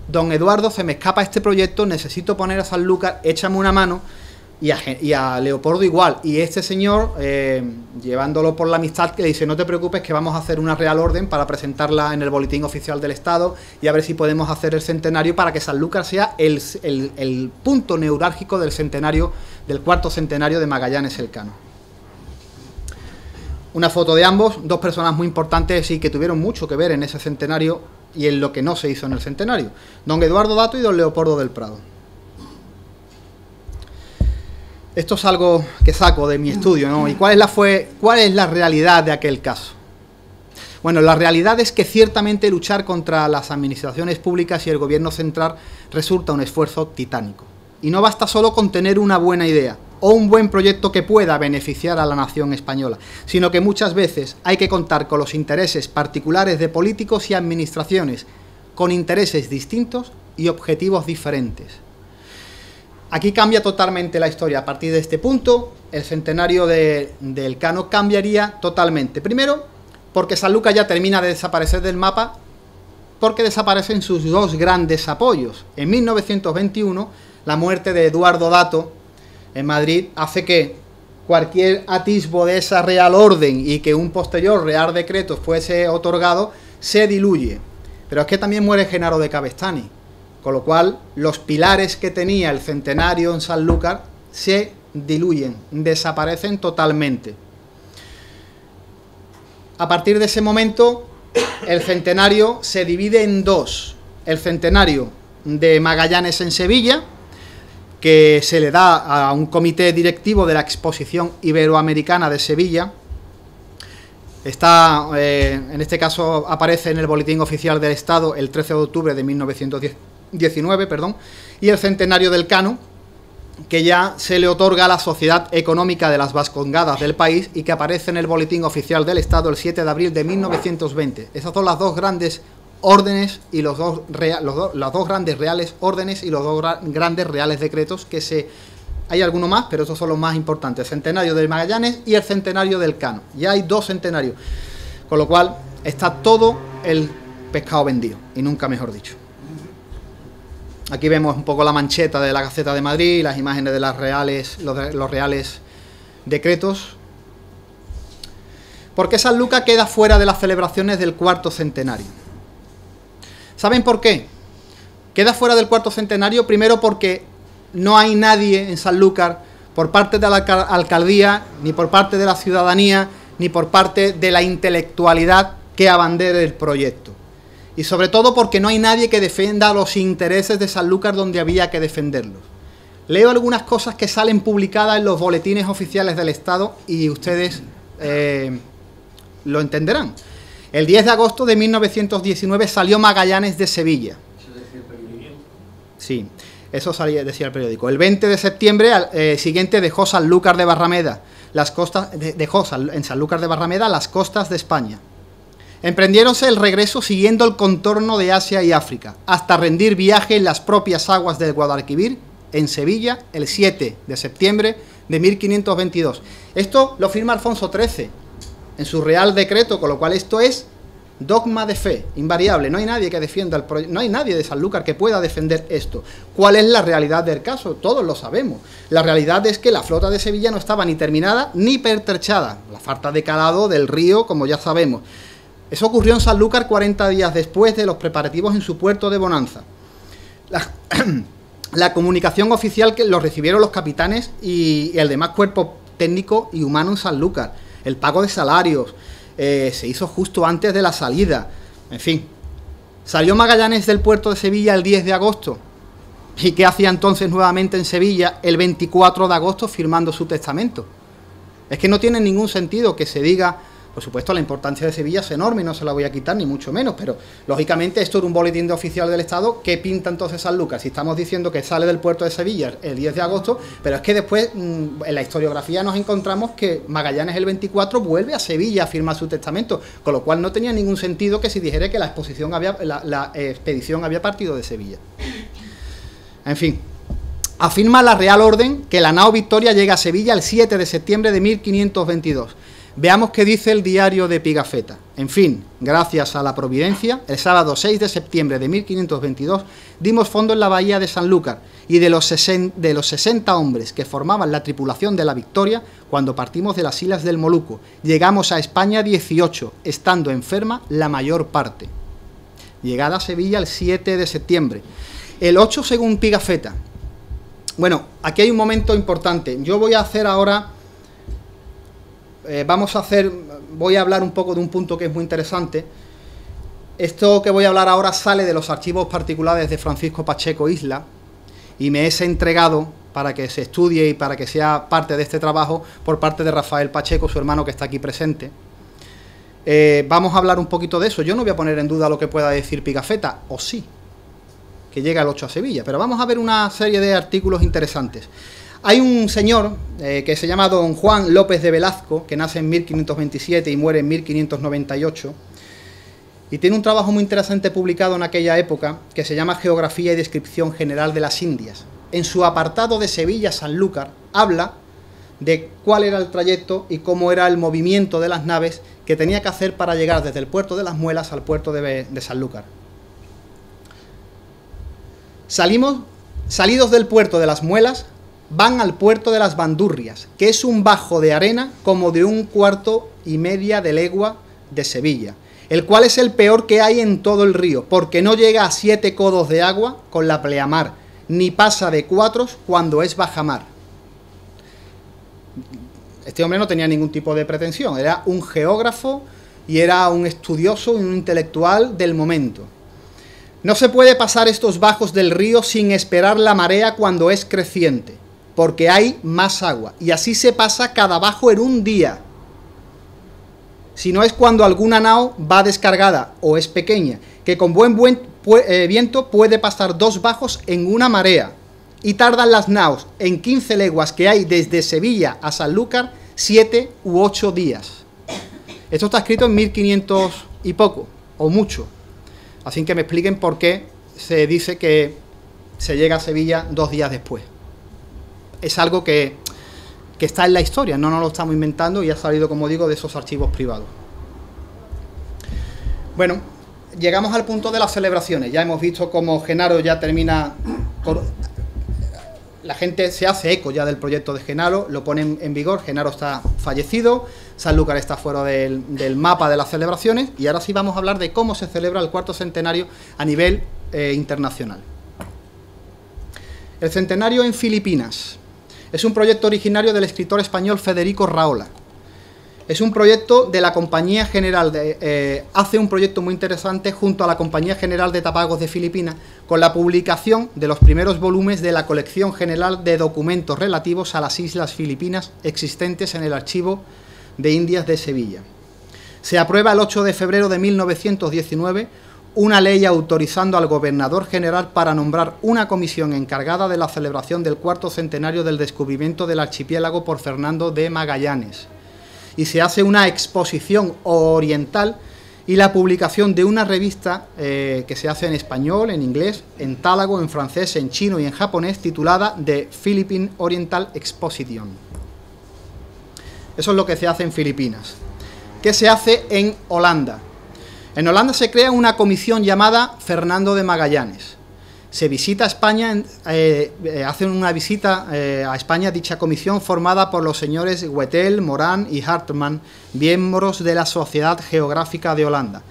don Eduardo, se me escapa este proyecto, necesito poner a Sanlúcar, échame una mano, y a Leopoldo igual, y este señor, llevándolo por la amistad, que le dice, no te preocupes que vamos a hacer una Real Orden para presentarla en el Boletín Oficial del Estado y a ver si podemos hacer el centenario para que Sanlúcar sea el punto neurálgico del centenario, del cuarto centenario de Magallanes Elcano. Una foto de ambos, dos personas muy importantes y que tuvieron mucho que ver en ese centenario y en lo que no se hizo en el centenario, don Eduardo Dato y don Leopoldo del Prado. Esto es algo que saco de mi estudio, ¿no? ¿Y cuál es la realidad de aquel caso? Bueno, la realidad es que ciertamente luchar contra las administraciones públicas y el gobierno central resulta un esfuerzo titánico. Y no basta solo con tener una buena idea o un buen proyecto que pueda beneficiar a la nación española, sino que muchas veces hay que contar con los intereses particulares de políticos y administraciones, con intereses distintos y objetivos diferentes. Aquí cambia totalmente la historia. A partir de este punto, el centenario de Elcano cambiaría totalmente. Primero, porque Sanlúcar ya termina de desaparecer del mapa, porque desaparecen sus dos grandes apoyos. En 1921, la muerte de Eduardo Dato en Madrid hace que cualquier atisbo de esa Real Orden y que un posterior Real Decreto fuese otorgado, se diluye. Pero es que también muere Genaro de Cabestany. Con lo cual, los pilares que tenía el centenario en Sanlúcar se diluyen, desaparecen totalmente. A partir de ese momento, el centenario se divide en dos. El centenario de Magallanes en Sevilla, que se le da a un comité directivo de la Exposición Iberoamericana de Sevilla. Está, en este caso, aparece en el Boletín Oficial del Estado el 13 de octubre de 1919, y el centenario del Elcano, que ya se le otorga a la Sociedad Económica de las Vascongadas del país y que aparece en el Boletín Oficial del Estado el 7 de abril de 1920. Esas son las dos grandes órdenes y las dos grandes reales órdenes y los dos grandes reales decretos que se... Hay alguno más, pero estos son los más importantes. El centenario de Magallanes y el centenario del Elcano. Ya hay dos centenarios, con lo cual está todo el pescado vendido, y nunca mejor dicho. Aquí vemos un poco la mancheta de la Gaceta de Madrid, las imágenes de los reales decretos. ¿Por qué Sanlúcar queda fuera de las celebraciones del cuarto centenario? ¿Saben por qué? Queda fuera del cuarto centenario, primero porque no hay nadie en Sanlúcar, por parte de la alcaldía, ni por parte de la ciudadanía, ni por parte de la intelectualidad que abandere el proyecto. Y sobre todo porque no hay nadie que defienda los intereses de Sanlúcar donde había que defenderlos. Leo algunas cosas que salen publicadas en los boletines oficiales del Estado y ustedes lo entenderán. El 10 de agosto de 1919 salió Magallanes de Sevilla. ¿Eso decía el periódico? Sí, eso decía el periódico. El 20 de septiembre siguiente dejó Sanlúcar de Barrameda, en Sanlúcar de Barrameda las costas de España. Emprendiéronse el regreso siguiendo el contorno de Asia y África, hasta rendir viaje en las propias aguas del Guadalquivir, en Sevilla, el 7 de septiembre de 1522. Esto lo firma Alfonso XIII en su Real Decreto, con lo cual esto es dogma de fe, invariable. No hay nadie que defienda el proyecto, no hay nadie de Sanlúcar que pueda defender esto. ¿Cuál es la realidad del caso? Todos lo sabemos. La realidad es que la flota de Sevilla no estaba ni terminada ni pertrechada. La falta de calado del río, como ya sabemos. Eso ocurrió en Sanlúcar 40 días después de los preparativos en su puerto de Bonanza. La comunicación oficial que lo recibieron los capitanes y el demás cuerpo técnico y humano en Sanlúcar. El pago de salarios se hizo justo antes de la salida. En fin, salió Magallanes del puerto de Sevilla el 10 de agosto. ¿Y qué hacía entonces nuevamente en Sevilla el 24 de agosto firmando su testamento? Es que no tiene ningún sentido que se diga... Por supuesto, la importancia de Sevilla es enorme y no se la voy a quitar, ni mucho menos, pero lógicamente esto era un boletín oficial del Estado. ¿Qué pinta entonces Sanlúcar? Si estamos diciendo que sale del puerto de Sevilla el 10 de agosto, pero es que después en la historiografía nos encontramos que Magallanes el 24 vuelve a Sevilla a firmar su testamento, con lo cual no tenía ningún sentido que se dijera que la expedición había partido de Sevilla. En fin, afirma la Real Orden que la nao Victoria llega a Sevilla el 7 de septiembre de 1522. Veamos qué dice el diario de Pigafetta. En fin, gracias a la providencia, el sábado 6 de septiembre de 1522 dimos fondo en la bahía de Sanlúcar, y de los 60 hombres que formaban la tripulación de la Victoria, cuando partimos de las islas del Moluco, llegamos a España 18, estando enferma la mayor parte. Llegada a Sevilla el 7 de septiembre. El 8 según Pigafetta. Bueno, aquí hay un momento importante. Yo voy a hacer ahora... voy a hablar un poco de un punto que es muy interesante. Esto que voy a hablar ahora sale de los archivos particulares de Francisco Pacheco Isla, y me es entregado para que se estudie y para que sea parte de este trabajo por parte de Rafael Pacheco, su hermano que está aquí presente. Vamos a hablar un poquito de eso. Yo no voy a poner en duda lo que pueda decir Pigafetta, o sí, que llega el 8 a Sevilla, pero vamos a ver una serie de artículos interesantes. Hay un señor que se llama don Juan López de Velasco, que nace en 1527 y muere en 1598, y tiene un trabajo muy interesante publicado en aquella época, que se llama Geografía y Descripción General de las Indias. En su apartado de Sevilla-Sanlúcar habla de cuál era el trayecto y cómo era el movimiento de las naves que tenía que hacer para llegar desde el puerto de Las Muelas al puerto de Sanlúcar. Salidos del puerto de Las Muelas, van al puerto de Las Bandurrias, que es un bajo de arena como de 1,25 de legua de Sevilla, el cual es el peor que hay en todo el río, porque no llega a 7 codos de agua con la pleamar, ni pasa de 4 cuando es bajamar. Este hombre no tenía ningún tipo de pretensión, era un geógrafo y era un estudioso y un intelectual del momento. No se puede pasar estos bajos del río sin esperar la marea cuando es creciente, porque hay más agua, y así se pasa cada bajo en un día. Si no es cuando alguna nao va descargada o es pequeña, que con buen viento puede pasar 2 bajos en una marea, y tardan las naos en 15 leguas que hay desde Sevilla a Sanlúcar 7 u 8 días. Esto está escrito en 1500 y poco, o mucho. Así que me expliquen por qué se dice que se llega a Sevilla 2 días después. Es algo que está en la historia, no nos lo estamos inventando y ha salido, como digo, de esos archivos privados. Bueno, llegamos al punto de las celebraciones. Ya hemos visto cómo Genaro ya termina... La gente se hace eco ya del proyecto de Genaro, lo ponen en vigor. Genaro está fallecido, Sanlúcar está fuera del mapa de las celebraciones, y ahora sí vamos a hablar de cómo se celebra el 4º centenario a nivel internacional. El centenario en Filipinas. Es un proyecto originario del escritor español Federico Rahola. Es un proyecto de la Compañía General hace un proyecto muy interesante junto a la Compañía General de Tabaco de Filipinas, con la publicación de los primeros volúmenes de la colección general de documentos relativos a las islas filipinas existentes en el Archivo de Indias de Sevilla. Se aprueba el 8 de febrero de 1919 una ley autorizando al gobernador general para nombrar una comisión encargada de la celebración del 4º centenario del descubrimiento del archipiélago por Fernando de Magallanes. Y se hace una exposición oriental y la publicación de una revista que se hace en español, en inglés, en tálago, en francés, en chino y en japonés, titulada The Philippine Oriental Exposition. Eso es lo que se hace en Filipinas. ¿Qué se hace en Holanda? En Holanda se crea una comisión llamada Fernando de Magallanes. Se visita a España, hacen una visita a España dicha comisión formada por los señores Wettel, Morán y Hartmann, miembros de la Sociedad Geográfica de Holanda.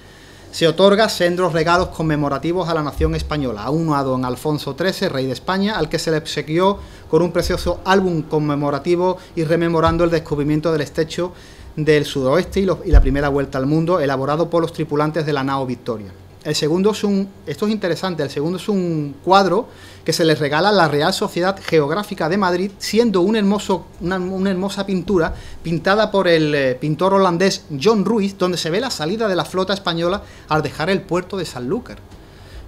Se otorga sendos regalos conmemorativos a la nación española, uno a don Alfonso XIII, rey de España, al que se le obsequió con un precioso álbum conmemorativo y rememorando el descubrimiento del estrecho del sudoeste y la primera vuelta al mundo, elaborado por los tripulantes de la nao Victoria. El segundo es esto es interesante, el segundo es un cuadro que se les regala a la Real Sociedad Geográfica de Madrid, siendo una hermosa pintura pintada por el pintor holandés John Ruiz, donde se ve la salida de la flota española al dejar el puerto de Sanlúcar.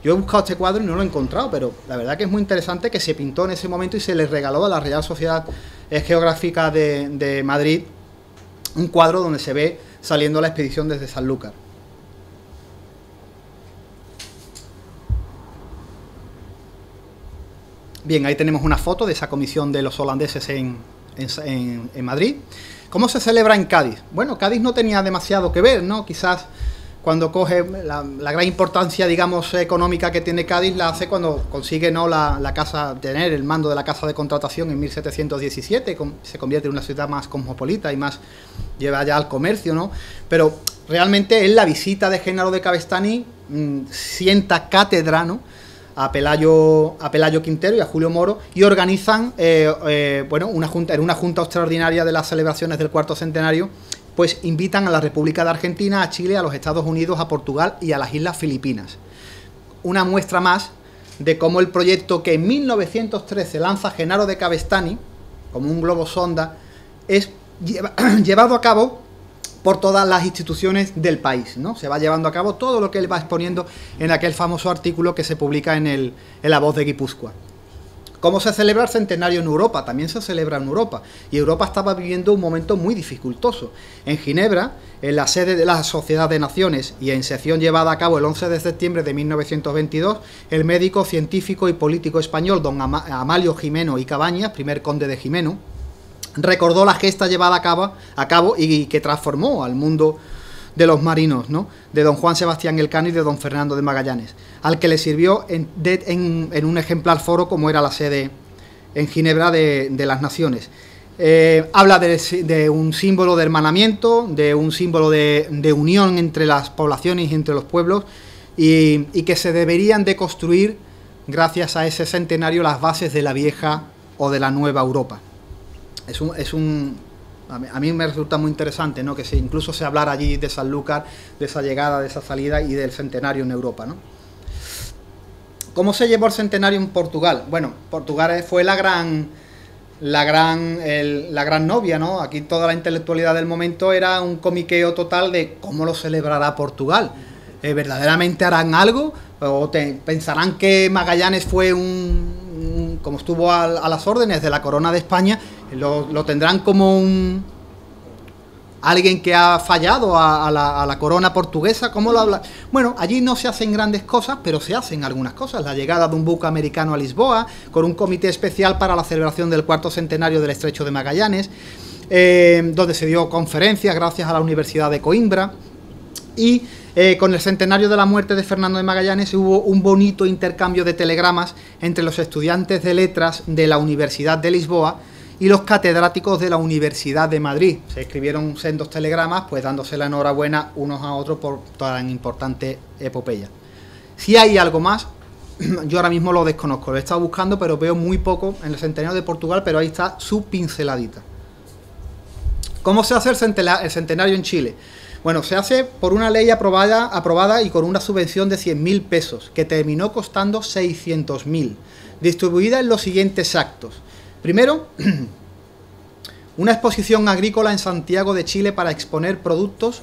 Yo he buscado este cuadro y no lo he encontrado, pero la verdad que es muy interesante que se pintó en ese momento y se les regaló a la Real Sociedad Geográfica de Madrid un cuadro donde se ve saliendo la expedición desde Sanlúcar. Bien, ahí tenemos una foto de esa comisión de los holandeses en en Madrid. ¿Cómo se celebra en Cádiz? Bueno, Cádiz no tenía demasiado que ver, ¿no? Quizás cuando coge la gran importancia, digamos, económica que tiene Cádiz, la hace cuando consigue, ¿no?, tener el mando de la casa de contratación en 1717, se convierte en una ciudad más cosmopolita y más lleva ya al comercio, ¿no? Pero realmente en la visita de Genaro de Cabestany sienta cátedra, ¿no?, a Pelayo Quintero y a Julio Moro, y organizan bueno, una junta extraordinaria de las celebraciones del cuarto centenario, pues invitan a la República de Argentina, a Chile, a los Estados Unidos, a Portugal y a las Islas Filipinas. Una muestra más de cómo el proyecto que en 1913 lanza Genaro de Cabestany, como un globo sonda, es llevado a cabo por todas las instituciones del país, ¿no? Se va llevando a cabo todo lo que él va exponiendo en aquel famoso artículo que se publica en La Voz de Guipúzcoa. ¿Cómo se celebra el centenario en Europa? También se celebra en Europa, y Europa estaba viviendo un momento muy dificultoso. En Ginebra, en la sede de la Sociedad de Naciones y en sesión llevada a cabo el 11 de septiembre de 1922, el médico, científico y político español don Amalio Gimeno y Cabañas, primer conde de Gimeno, recordó la gesta llevada a cabo y que transformó al mundo de los marinos, ¿no?, de don Juan Sebastián Elcano y de don Fernando de Magallanes, al que le sirvió en un ejemplar foro como era la sede en Ginebra de las Naciones. Habla de un símbolo de hermanamiento, de un símbolo de unión entre las poblaciones y entre los pueblos, y que se deberían de construir, gracias a ese centenario, las bases de la vieja o de la nueva Europa. A mí me resulta muy interesante, ¿no?, que incluso se hablara allí de Sanlúcar, de esa llegada, de esa salida y del centenario en Europa, ¿no? ¿Cómo se llevó el centenario en Portugal? Bueno, Portugal fue la gran novia, ¿no? Aquí toda la intelectualidad del momento era un comiqueo total de cómo lo celebrará Portugal. ¿Verdaderamente harán algo? ¿O pensarán que Magallanes fue como estuvo a las órdenes de la corona de España? Lo tendrán como alguien que ha fallado a la corona portuguesa. ¿Cómo lo habla? Bueno, allí no se hacen grandes cosas, pero se hacen algunas cosas. La llegada de un buque americano a Lisboa, con un comité especial para la celebración del cuarto centenario del Estrecho de Magallanes, donde se dio conferencias gracias a la Universidad de Coimbra, y con el centenario de la muerte de Fernando de Magallanes hubo un bonito intercambio de telegramas entre los estudiantes de letras de la Universidad de Lisboa y los catedráticos de la Universidad de Madrid. Se escribieron sendos telegramas, pues dándose la enhorabuena unos a otros por tan importante epopeya. Si hay algo más, yo ahora mismo lo desconozco, lo he estado buscando, pero veo muy poco en el centenario de Portugal, pero ahí está su pinceladita. ¿Cómo se hace el centenario en Chile? Bueno, se hace por una ley aprobada y con una subvención de 100.000 pesos, que terminó costando 600.000, distribuida en los siguientes actos. Primero, una exposición agrícola en Santiago de Chile para exponer productos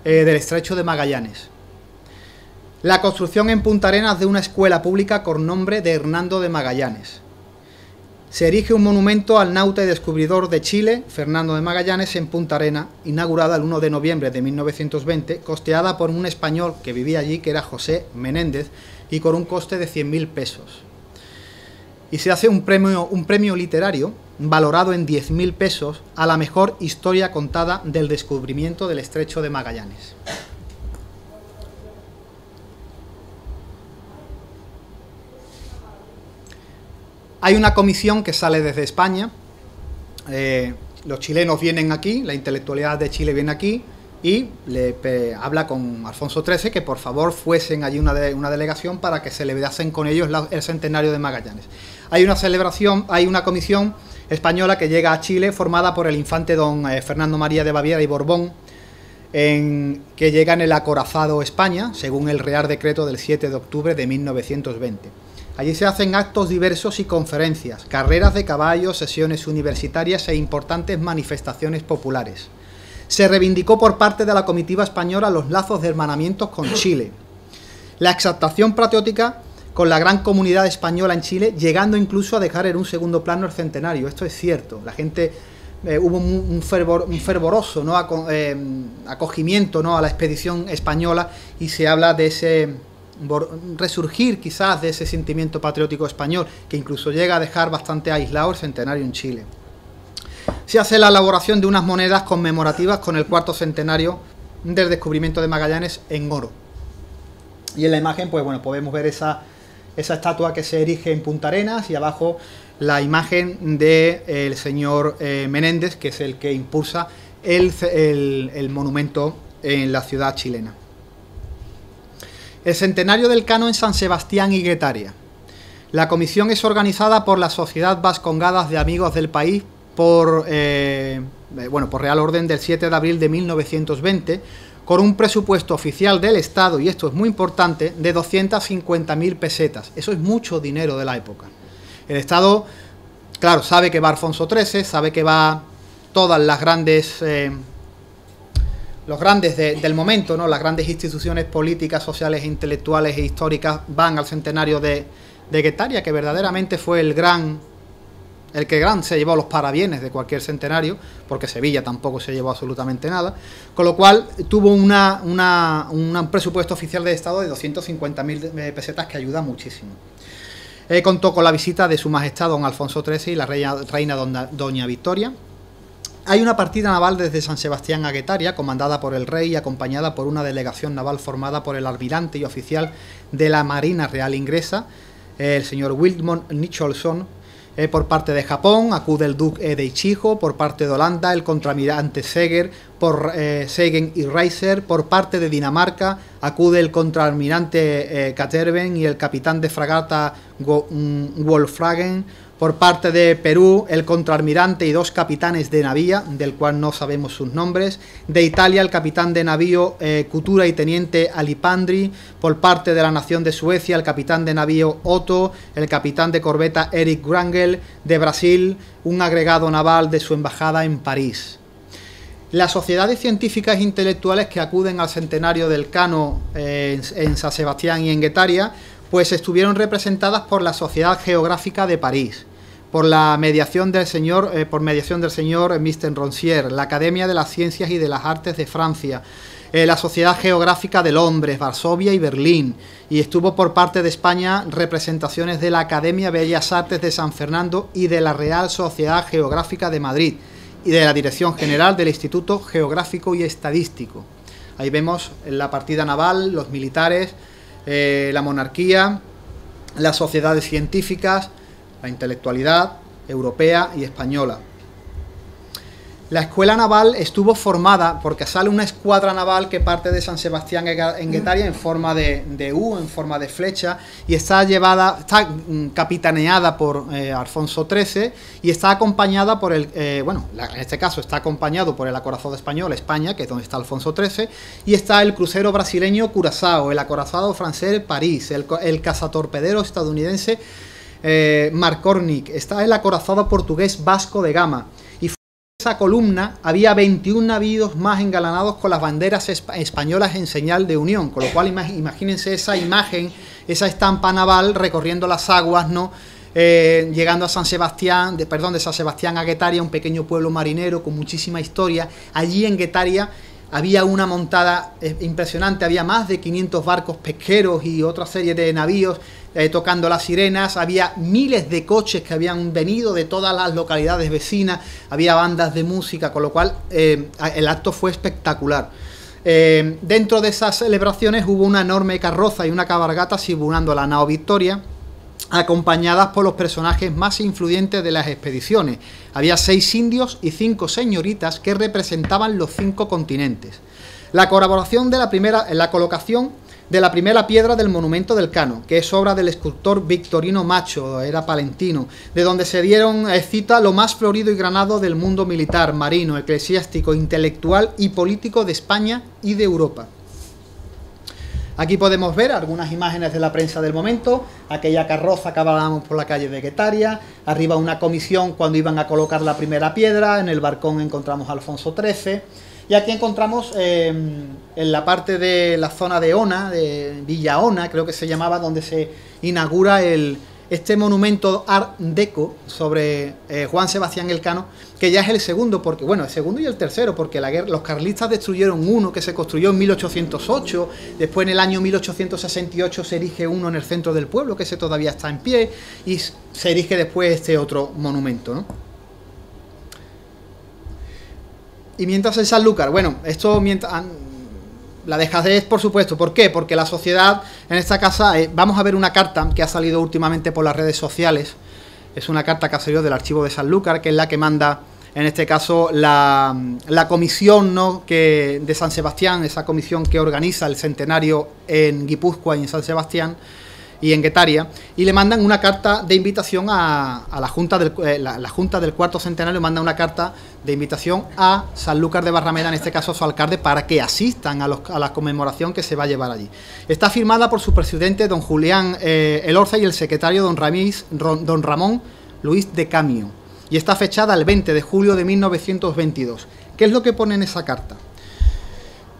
del Estrecho de Magallanes. La construcción en Punta Arenas de una escuela pública con nombre de Hernando de Magallanes. Se erige un monumento al nauta y descubridor de Chile, Fernando de Magallanes, en Punta Arenas, inaugurada el 1 de noviembre de 1920, costeada por un español que vivía allí, que era José Menéndez, y con un coste de 100.000 pesos. Y se hace un premio literario valorado en 10.000 pesos a la mejor historia contada del descubrimiento del Estrecho de Magallanes. Hay una comisión que sale desde España, los chilenos vienen aquí, la intelectualidad de Chile viene aquí y habla con Alfonso XIII que por favor fuesen allí una delegación para que celebrasen con ellos el centenario de Magallanes. Hay una comisión española que llega a Chile formada por el infante don Fernando María de Baviera y Borbón, que llega en el acorazado España, según el Real Decreto del 7 de octubre de 1920. Allí se hacen actos diversos y conferencias, carreras de caballos, sesiones universitarias e importantes manifestaciones populares. Se reivindicó por parte de la comitiva española los lazos de hermanamientos con Chile, la exaltación patriótica con la gran comunidad española en Chile, llegando incluso a dejar en un segundo plano el centenario. Esto es cierto, la gente hubo un fervoroso, ¿no?, acogimiento, ¿no?, a la expedición española, y se habla de ese resurgir quizás de ese sentimiento patriótico español, que incluso llega a dejar bastante aislado el centenario en Chile. se hace la elaboración de unas monedas conmemorativas con el cuarto centenario del descubrimiento de Magallanes en oro. Y en la imagen, pues bueno, podemos ver esa estatua que se erige en Punta Arenas, y abajo la imagen del señor Menéndez, que es el que impulsa el monumento en la ciudad chilena. El centenario del Cano en San Sebastián y Guetaria. La comisión es organizada por la Sociedad Vascongadas de Amigos del País por Real Orden del 7 de abril de 1920, con un presupuesto oficial del Estado, y esto es muy importante, de 250.000 pesetas. Eso es mucho dinero de la época. El Estado, claro, sabe que va Alfonso XIII, sabe que va todas las grandes... los grandes del momento, ¿no? Las grandes instituciones políticas, sociales, intelectuales e históricas van al centenario de Guetaria, que verdaderamente fue el que se llevó los parabienes de cualquier centenario, porque Sevilla tampoco se llevó absolutamente nada, con lo cual tuvo un presupuesto oficial del Estado de 250.000 pesetas, que ayuda muchísimo. Contó con la visita de Su Majestad don Alfonso XIII y la reina doña Victoria. Hay una partida naval desde San Sebastián a Guetaria, comandada por el rey y acompañada por una delegación naval formada por el almirante y oficial de la Marina Real Inglesa, el señor Wilmot Nicholson. Por parte de Japón acude el duque de Ichijo, por parte de Holanda el contraalmirante Seger y Reiser, por parte de Dinamarca acude el contraalmirante Caterben y el capitán de fragata Wolfragen, por parte de Perú el contraalmirante y 2 capitanes de navío, del cual no sabemos sus nombres, de Italia el capitán de navío Coutura y teniente Alipandri, por parte de la nación de Suecia el capitán de navío Otto, el capitán de corbeta Eric Wrangel, de Brasil un agregado naval de su embajada en París. Las sociedades científicas e intelectuales que acuden al centenario del Cano en San Sebastián y en Guetaria, pues estuvieron representadas por la Sociedad Geográfica de París, por mediación del señor Mr. Roncier, la Academia de las Ciencias y de las Artes de Francia, la Sociedad Geográfica de Londres, Varsovia y Berlín, y estuvo por parte de España representaciones de la Academia de Bellas Artes de San Fernando y de la Real Sociedad Geográfica de Madrid, y de la Dirección General del Instituto Geográfico y Estadístico. Ahí vemos la partida naval, los militares, la monarquía, las sociedades científicas, la intelectualidad europea y española. La escuela naval estuvo formada porque sale una escuadra naval que parte de San Sebastián en Guetaria en forma de U, en forma de flecha, y está capitaneada por Alfonso XIII y está acompañada por en este caso está acompañado por el acorazado español España, que es donde está Alfonso XIII, y está el crucero brasileño Curazao, el acorazado francés París, el cazatorpedero estadounidense Marconic, está el acorazado portugués Vasco de Gama. Esa columna había 21 navíos más engalanados con las banderas españolas en señal de unión, con lo cual imagínense esa imagen, esa estampa naval recorriendo las aguas, ¿no? Llegando a San Sebastián, de San Sebastián a Guetaria, un pequeño pueblo marinero con muchísima historia. Allí en Guetaria había una montada impresionante, había más de 500 barcos pesqueros y otra serie de navíos tocando las sirenas, había miles de coches que habían venido de todas las localidades vecinas, había bandas de música, con lo cual el acto fue espectacular. Dentro de esas celebraciones hubo una enorme carroza y una cabalgata simulando la nao Victoria, acompañadas por los personajes más influyentes de las expediciones. Había 6 indios y 5 señoritas que representaban los 5 continentes. La colaboración de la colocación de la primera piedra del monumento del Cano, que es obra del escultor Victorino Macho, era palentino, de donde se dieron cita lo más florido y granado del mundo militar, marino, eclesiástico, intelectual y político de España y de Europa. Aquí podemos ver algunas imágenes de la prensa del momento, aquella carroza que hablábamos por la calle de Guetaria, arriba una comisión cuando iban a colocar la primera piedra, en el balcón encontramos a Alfonso XIII, y aquí encontramos en la parte de la zona de Ona, de Villa Ona, creo que se llamaba, donde se inaugura este monumento Art Deco sobre Juan Sebastián Elcano, que ya es el segundo, porque bueno, el segundo y el tercero, porque los carlistas destruyeron uno que se construyó en 1808, después en el año 1868 se erige uno en el centro del pueblo, que ese todavía está en pie, y se erige después este otro monumento, ¿no? Y mientras en Sanlúcar, bueno, esto mientras... La dejadez, por supuesto. ¿Por qué? Porque la sociedad, en esta casa, vamos a ver una carta que ha salido últimamente por las redes sociales. Es una carta que ha salido del archivo de Sanlúcar, que es la que manda, en este caso, la comisión, ¿no?, de San Sebastián, esa comisión que organiza el centenario en Guipúzcoa y en San Sebastián y en Guetaria, y le mandan una carta de invitación a la Junta la Junta del cuarto centenario manda una carta de invitación a Sanlúcar de Barrameda, en este caso a su alcalde, para que asistan a la conmemoración que se va a llevar allí. Está firmada por su presidente, don Julián Elorza, y el secretario, don Ramón Luis de Camio, y está fechada el 20 de julio de 1922. ¿Qué es lo que pone en esa carta?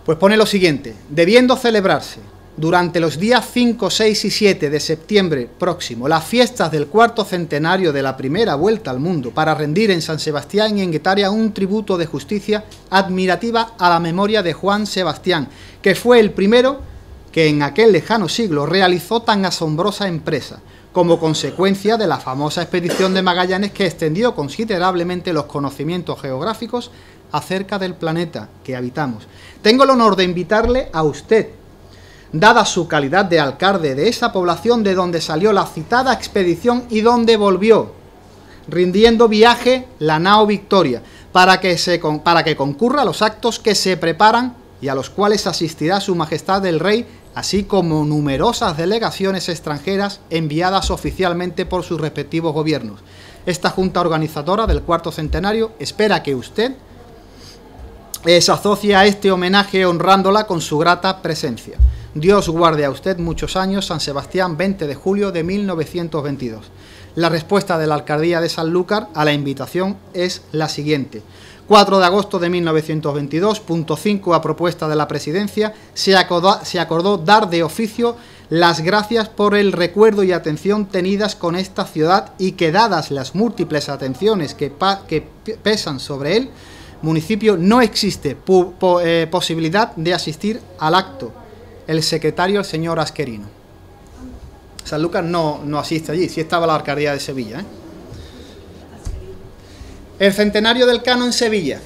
Pues pone lo siguiente: debiendo celebrarse durante los días 5, 6 y 7 de septiembre próximo las fiestas del cuarto centenario de la primera vuelta al mundo, para rendir en San Sebastián y en Guetaria un tributo de justicia admirativa a la memoria de Juan Sebastián, que fue el primero que en aquel lejano siglo realizó tan asombrosa empresa, como consecuencia de la famosa expedición de Magallanes, que extendió considerablemente los conocimientos geográficos acerca del planeta que habitamos. Tengo el honor de invitarle a usted, dada su calidad de alcalde de esa población de donde salió la citada expedición y donde volvió, rindiendo viaje la nao Victoria, para que concurra a los actos que se preparan y a los cuales asistirá Su Majestad el Rey, así como numerosas delegaciones extranjeras enviadas oficialmente por sus respectivos gobiernos. Esta junta organizadora del cuarto centenario espera que usted se asocie a este homenaje honrándola con su grata presencia. Dios guarde a usted muchos años. San Sebastián, 20 de julio de 1922. La respuesta de la alcaldía de Sanlúcar a la invitación es la siguiente: 4 de agosto de 1922, punto 5, a propuesta de la presidencia, se acordó dar de oficio las gracias por el recuerdo y atención tenidas con esta ciudad, y que, dadas las múltiples atenciones que pesan sobre el municipio, no existe posibilidad de asistir al acto. El secretario, el señor Asquerino. Sanlúcar no asiste allí, sí estaba la alcaldía de Sevilla, El centenario del Cano en Sevilla.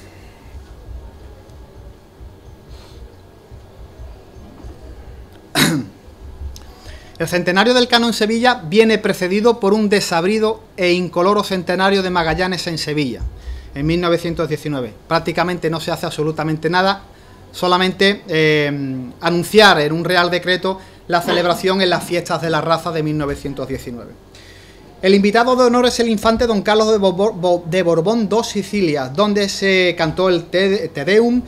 El centenario del Cano en Sevilla viene precedido por un desabrido e incoloro centenario de Magallanes en Sevilla, en 1919. Prácticamente no se hace absolutamente nada, solamente anunciar en un Real Decreto la celebración en las fiestas de la raza de 1919. El invitado de honor es el infante don Carlos de Borbón dos Sicilias, donde se cantó el Te Deum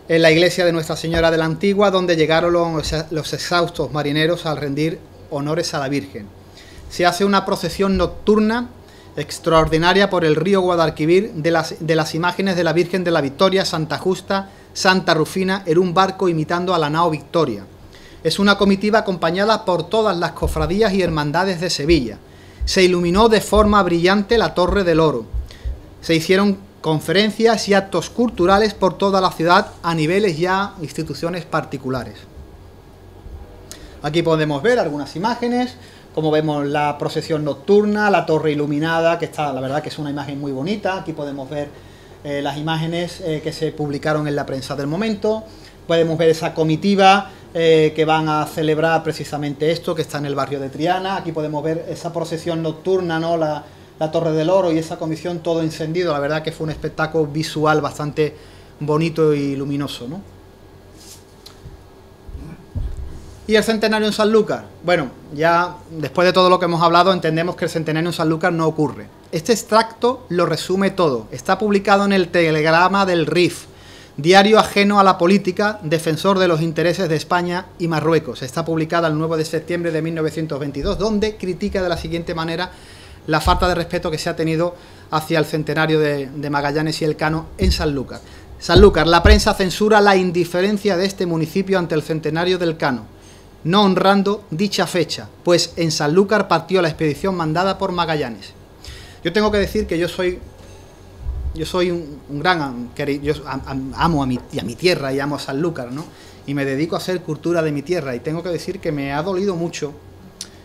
en la iglesia de Nuestra Señora de la Antigua, donde llegaron los exhaustos marineros al rendir honores a la Virgen. Se hace una procesión nocturna extraordinaria por el río Guadalquivir de las imágenes de la Virgen de la Victoria, Santa Justa, Santa Rufina, en un barco imitando a la nao Victoria. Es una comitiva acompañada por todas las cofradías y hermandades de Sevilla. Se iluminó de forma brillante la Torre del Oro. Se hicieron conferencias y actos culturales por toda la ciudad a niveles ya instituciones particulares. Aquí podemos ver algunas imágenes, como vemos la procesión nocturna, la torre iluminada, que está, la verdad que es una imagen muy bonita. Aquí podemos ver las imágenes que se publicaron en la prensa del momento. Podemos ver esa comitiva que van a celebrar precisamente esto, que está en el barrio de Triana. Aquí podemos ver esa procesión nocturna, ¿no? La Torre del Oro y esa comisión, todo encendido. La verdad que fue un espectáculo visual bastante bonito y luminoso, ¿no? ¿Y el centenario en Sanlúcar? Bueno, ya después de todo lo que hemos hablado, entendemos que el centenario en Sanlúcar no ocurre. Este extracto lo resume todo. Está publicado en el Telegrama del RIF, diario ajeno a la política, defensor de los intereses de España y Marruecos. Está publicada el 9 de septiembre de 1922, donde critica de la siguiente manera la falta de respeto que se ha tenido hacia el centenario de Magallanes y Elcano en Sanlúcar. Sanlúcar: la prensa censura la indiferencia de este municipio ante el centenario del Cano, no honrando dicha fecha, pues en Sanlúcar partió la expedición mandada por Magallanes. Yo tengo que decir que yo soy un gran... Yo amo a mi tierra y amo a Sanlúcar, ¿no? Y me dedico a hacer cultura de mi tierra, y tengo que decir que me ha dolido mucho.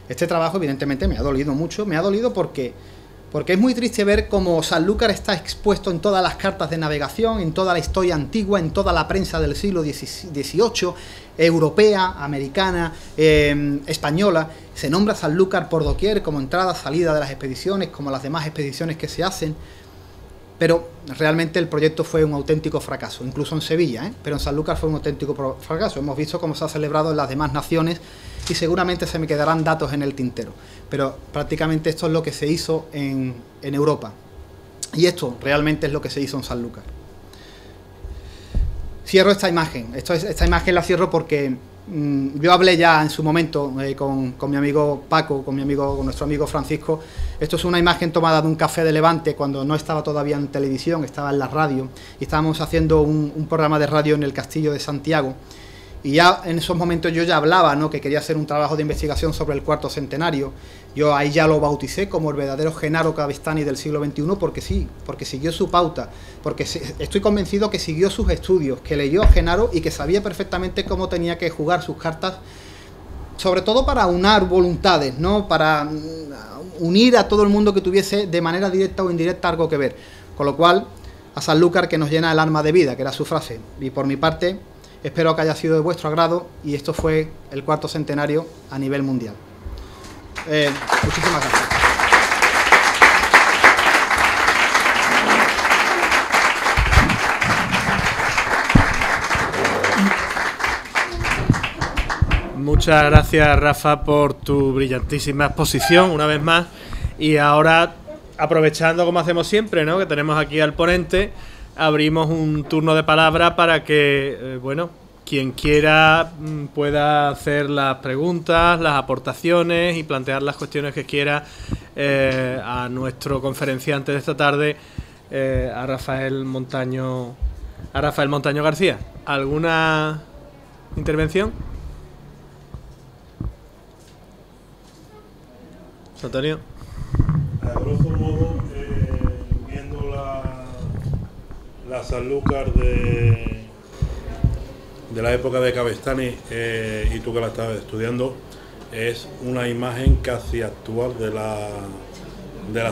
Este trabajo evidentemente me ha dolido mucho. Me ha dolido porque Porque es muy triste ver cómo Sanlúcar está expuesto en todas las cartas de navegación, en toda la historia antigua, en toda la prensa del siglo XVIII, europea, americana, española. Se nombra Sanlúcar por doquier como entrada, salida de las expediciones, como las demás expediciones que se hacen. Pero realmente el proyecto fue un auténtico fracaso, incluso en Sevilla, pero en Sanlúcar fue un auténtico fracaso. Hemos visto cómo se ha celebrado en las demás naciones y seguramente se me quedarán datos en el tintero. Pero prácticamente esto es lo que se hizo en Europa. Y esto realmente es lo que se hizo en Sanlúcar. Cierro esta imagen. Esta imagen la cierro porque yo hablé ya en su momento con mi amigo Paco, con nuestro amigo Francisco. Esto es una imagen tomada de un café de Levante cuando no estaba todavía en televisión, estaba en la radio, y estábamos haciendo un programa de radio en el Castillo de Santiago. Y ya en esos momentos yo ya hablaba, ¿no?, que quería hacer un trabajo de investigación sobre el cuarto centenario. Yo ahí ya lo bauticé como el verdadero Genaro Cavestany del siglo XXI, porque sí, porque siguió su pauta, porque estoy convencido que siguió sus estudios, que leyó a Genaro y que sabía perfectamente cómo tenía que jugar sus cartas, sobre todo para unar voluntades, ¿no?, para unir a todo el mundo que tuviese de manera directa o indirecta algo que ver. Con lo cual, a Sanlúcar que nos llena el alma de vida, que era su frase. Y por mi parte, espero que haya sido de vuestro agrado, y esto fue el cuarto centenario a nivel mundial. Muchísimas gracias. Muchas gracias, Rafa, por tu brillantísima exposición una vez más. Y ahora, aprovechando como hacemos siempre, ¿no?, que tenemos aquí al ponente, abrimos un turno de palabra para que, bueno, quien quiera pueda hacer las preguntas, las aportaciones y plantear las cuestiones que quiera a nuestro conferenciante de esta tarde, a Rafael Montaño García. ¿Alguna intervención? Antonio. A grosso modo, viendo la Sanlúcar de la época de Cavestany, y tú que la estabas estudiando, es una imagen casi actual de la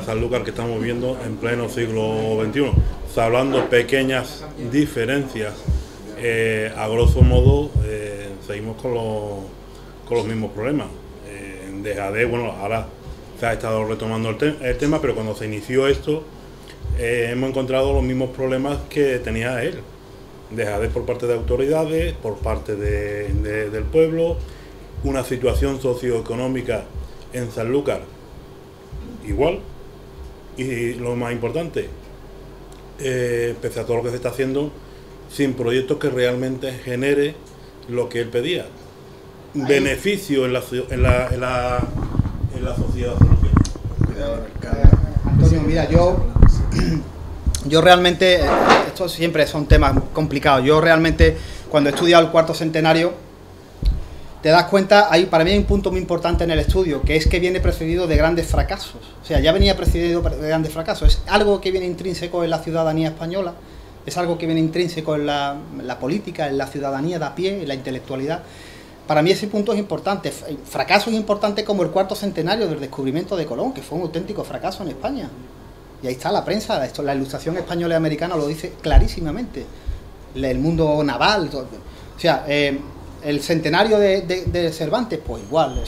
Sanlúcar que estamos viendo en pleno siglo XXI. Hablando pequeñas diferencias, a grosso modo seguimos con los mismos problemas. Dejadez, bueno, ahora se ha estado retomando el tema, pero cuando se inició esto hemos encontrado los mismos problemas que tenía él. Dejadez por parte de autoridades, por parte del pueblo, una situación socioeconómica en Sanlúcar igual, y lo más importante, pese a todo lo que se está haciendo, sin proyectos que realmente genere lo que él pedía, beneficio en la sociedad. Antonio, mira, yo realmente, estos siempre son temas complicados. Yo realmente, cuando he estudiado el cuarto centenario, te das cuenta, para mí hay un punto muy importante en el estudio, que es que viene precedido de grandes fracasos. O sea, ya venía precedido de grandes fracasos. Es algo que viene intrínseco en la ciudadanía española, es algo que viene intrínseco en la política, en la ciudadanía de a pie, en la intelectualidad. Para mí ese punto es importante. Fracasos importantes como el cuarto centenario del descubrimiento de Colón, que fue un auténtico fracaso en España. Y ahí está la prensa, la ilustración española y americana lo dice clarísimamente. El mundo naval, todo. O sea, el centenario de Cervantes, pues igual. El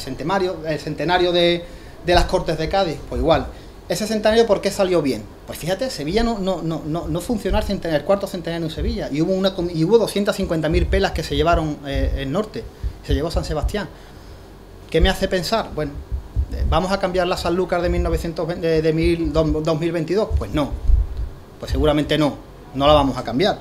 centenario de las Cortes de Cádiz, pues igual. Ese centenario, ¿por qué salió bien? Pues fíjate, Sevilla no funcionó el cuarto centenario en Sevilla. Y hubo 250.000 pelas que se llevaron el norte. Se llevó San Sebastián. ¿Qué me hace pensar? Bueno, ¿vamos a cambiar la Sanlúcar de 2022? Pues no. Pues seguramente no la vamos a cambiar.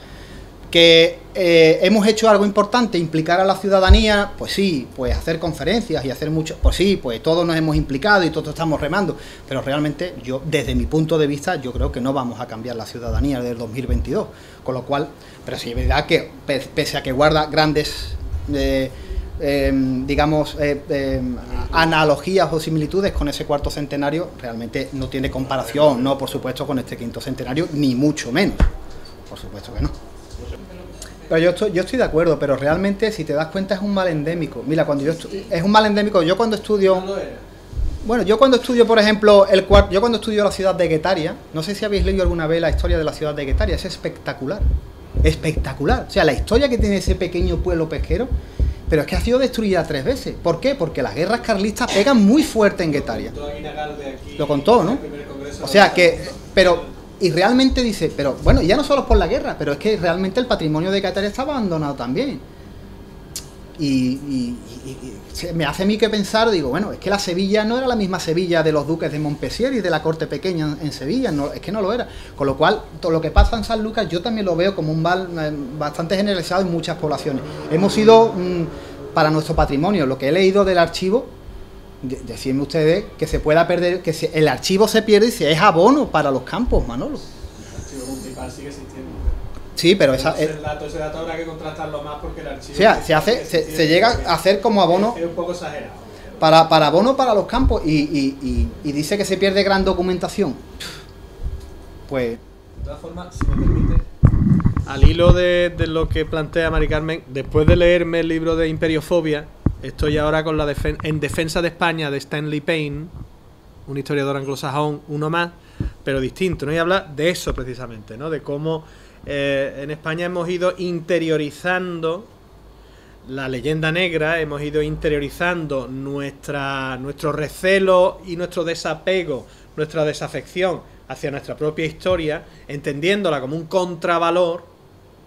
¿Que hemos hecho algo importante, implicar a la ciudadanía? Pues sí, pues hacer conferencias y hacer mucho. Pues sí, pues todos nos hemos implicado y todos estamos remando. Pero realmente yo, desde mi punto de vista, yo creo que no vamos a cambiar la ciudadanía del 2022. Con lo cual, pero sí es verdad que pese a que guarda grandes analogías o similitudes con ese cuarto centenario, realmente no tiene comparación, no, por supuesto, con este quinto centenario, ni mucho menos, por supuesto que no. Pero yo estoy de acuerdo, pero realmente, si te das cuenta, es un mal endémico. Mira, es un mal endémico. Yo cuando estudio... Bueno, yo cuando estudio, por ejemplo, yo cuando estudio la ciudad de Guetaria, no sé si habéis leído alguna vez la historia de la ciudad de Guetaria, es espectacular. Espectacular. O sea, la historia que tiene ese pequeño pueblo pesquero, pero es que ha sido destruida 3 veces. ¿Por qué? Porque las guerras carlistas pegan muy fuerte en Guetaria. Lo contó, ¿no? O sea que, pero, y realmente dice, pero bueno, ya no solo por la guerra, pero es que realmente el patrimonio de Guetaria está abandonado también. Y me hace a mí que pensar, digo, bueno, es que la Sevilla no era la misma Sevilla de los duques de Montpensier y de la corte pequeña en Sevilla, no, es que no lo era. Con lo cual, todo lo que pasa en San Lucas yo también lo veo como un mal bastante generalizado en muchas poblaciones. Hemos ido, para nuestro patrimonio, lo que he leído del archivo, decidme ustedes que se pueda perder, que el archivo se pierde y se es abono para los campos, Manolo. El archivo municipal sigue existiendo. Sí, pero ese dato habrá que contrastarlo más porque el archivo... O sea, se llega a hacer como abono... Es un poco exagerado. Para abono para los campos y dice que se pierde gran documentación. Pues... De todas formas, si me permite, al hilo de lo que plantea Mari Carmen, después de leerme el libro de Imperiofobia, estoy ahora con En defensa de España de Stanley Payne, un historiador anglosajón, uno más, pero distinto, ¿no? Y habla de eso precisamente, ¿no? De cómo... en España hemos ido interiorizando la leyenda negra, hemos ido interiorizando nuestro recelo y nuestro desapego, nuestra desafección hacia nuestra propia historia, entendiéndola como un contravalor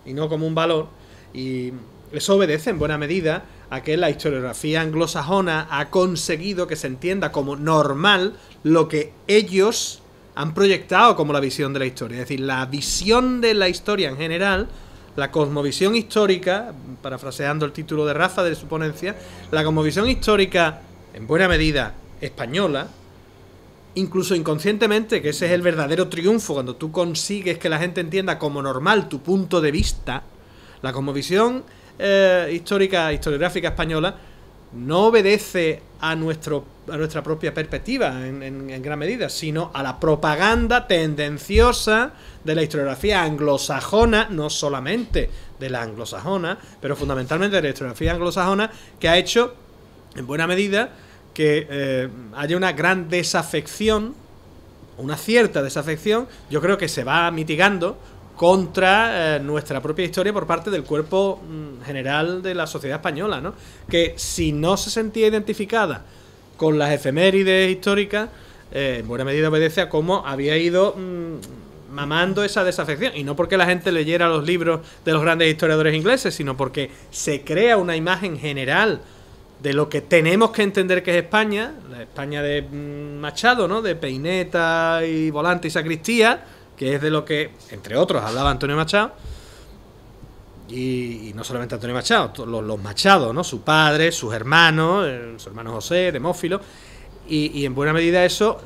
y no como un valor, y eso obedece en buena medida a que la historiografía anglosajona ha conseguido que se entienda como normal lo que ellos han proyectado como la visión de la historia. Es decir, la visión de la historia en general, la cosmovisión histórica, parafraseando el título de Rafa de su ponencia, la cosmovisión histórica, en buena medida, española, incluso inconscientemente, que ese es el verdadero triunfo, cuando tú consigues que la gente entienda como normal tu punto de vista, la cosmovisión historiográfica española no obedece a nuestra propia perspectiva en gran medida, sino a la propaganda tendenciosa de la historiografía anglosajona, no solamente de la anglosajona, pero fundamentalmente de la historiografía anglosajona, que ha hecho, en buena medida, que haya una gran desafección, una cierta desafección, yo creo que se va mitigando contra nuestra propia historia por parte del cuerpo general de la sociedad española, ¿no? Que si no se sentía identificada con las efemérides históricas, en buena medida obedece a cómo había ido mamando esa desafección, y no porque la gente leyera los libros de los grandes historiadores ingleses, sino porque se crea una imagen general de lo que tenemos que entender que es España, la España de Machado, ¿no? De Peineta y Volante y Sacristía, que es de lo que, entre otros, hablaba Antonio Machado, y no solamente Antonio Machado, los Machado, ¿no? Su padre, sus hermanos, su hermano José, Demófilo, y en buena medida eso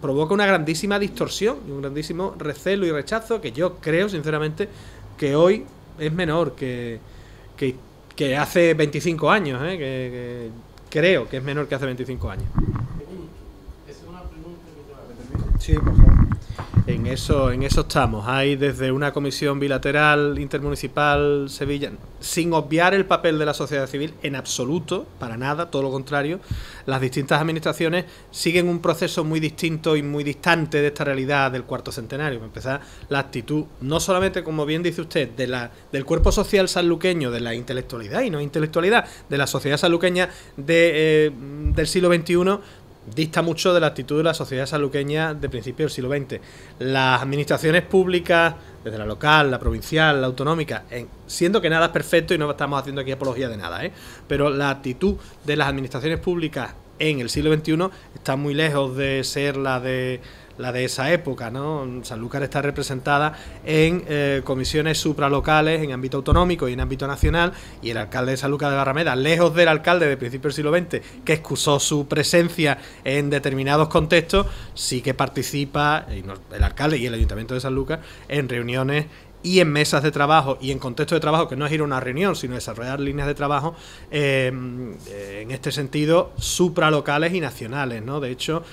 provoca una grandísima distorsión y un grandísimo recelo y rechazo que yo creo, sinceramente, que hoy es menor que hace 25 años, que creo que es menor que hace 25 años. Esa es una pregunta que te va a permitir. Sí, por favor. En eso estamos. Hay desde una comisión bilateral intermunicipal Sevilla, sin obviar el papel de la sociedad civil en absoluto, para nada, todo lo contrario. Las distintas administraciones siguen un proceso muy distinto y muy distante de esta realidad del cuarto centenario. Para empezar, la actitud, no solamente, como bien dice usted, del cuerpo social sanluqueño, de la intelectualidad y no intelectualidad, de la sociedad sanluqueña del siglo XXI, dista mucho de la actitud de la sociedad sanluqueña de principios del siglo XX. Las administraciones públicas, desde la local, la provincial, la autonómica, siendo que nada es perfecto y no estamos haciendo aquí apología de nada, pero la actitud de las administraciones públicas en el siglo XXI está muy lejos de ser la de esa época, ¿no? Sanlúcar está representada en comisiones supralocales en ámbito autonómico y en ámbito nacional, y el alcalde de Sanlúcar de Barrameda, lejos del alcalde de principios del siglo XX, que excusó su presencia en determinados contextos, sí que participa el alcalde y el ayuntamiento de Sanlúcar en reuniones y en mesas de trabajo y en contexto de trabajo, que no es ir a una reunión, sino desarrollar líneas de trabajo, en este sentido, supralocales y nacionales, ¿no? De hecho,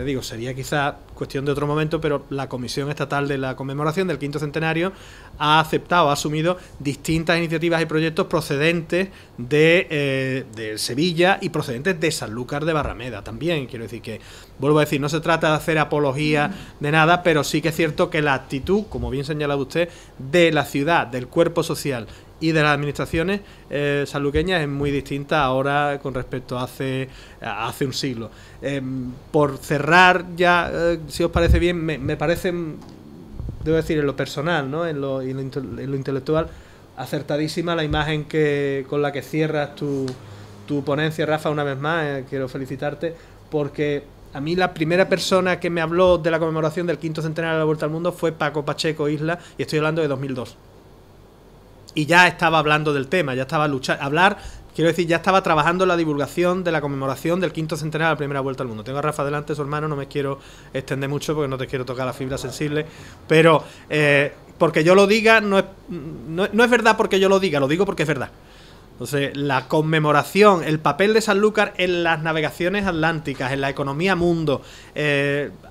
digo, sería quizá cuestión de otro momento, pero la Comisión Estatal de la Conmemoración del Quinto Centenario ha aceptado, ha asumido distintas iniciativas y proyectos procedentes de Sevilla y procedentes de Sanlúcar de Barrameda también. Quiero decir que, vuelvo a decir, no se trata de hacer apología de nada, pero sí que es cierto que la actitud, como bien señalaba usted, de la ciudad, del cuerpo social y de las administraciones sanluqueñas es muy distinta ahora con respecto a hace un siglo. Por cerrar ya, si os parece bien, me parece, debo decir, en lo personal, ¿no? en lo intelectual, acertadísima la imagen con la que cierras tu ponencia, Rafa, una vez más. Quiero felicitarte, porque a mí la primera persona que me habló de la conmemoración del quinto centenario de la Vuelta al Mundo fue Paco Pacheco Isla, y estoy hablando de 2002. Y ya estaba hablando del tema, ya estaba quiero decir, ya estaba trabajando en la divulgación de la conmemoración del quinto centenario de la primera Vuelta al Mundo. Tengo a Rafa delante, su hermano, no me quiero extender mucho porque no te quiero tocar la fibra sensible, pero porque yo lo diga, no es verdad porque yo lo digo porque es verdad. Entonces, la conmemoración, el papel de Sanlúcar en las navegaciones atlánticas, en la economía mundo,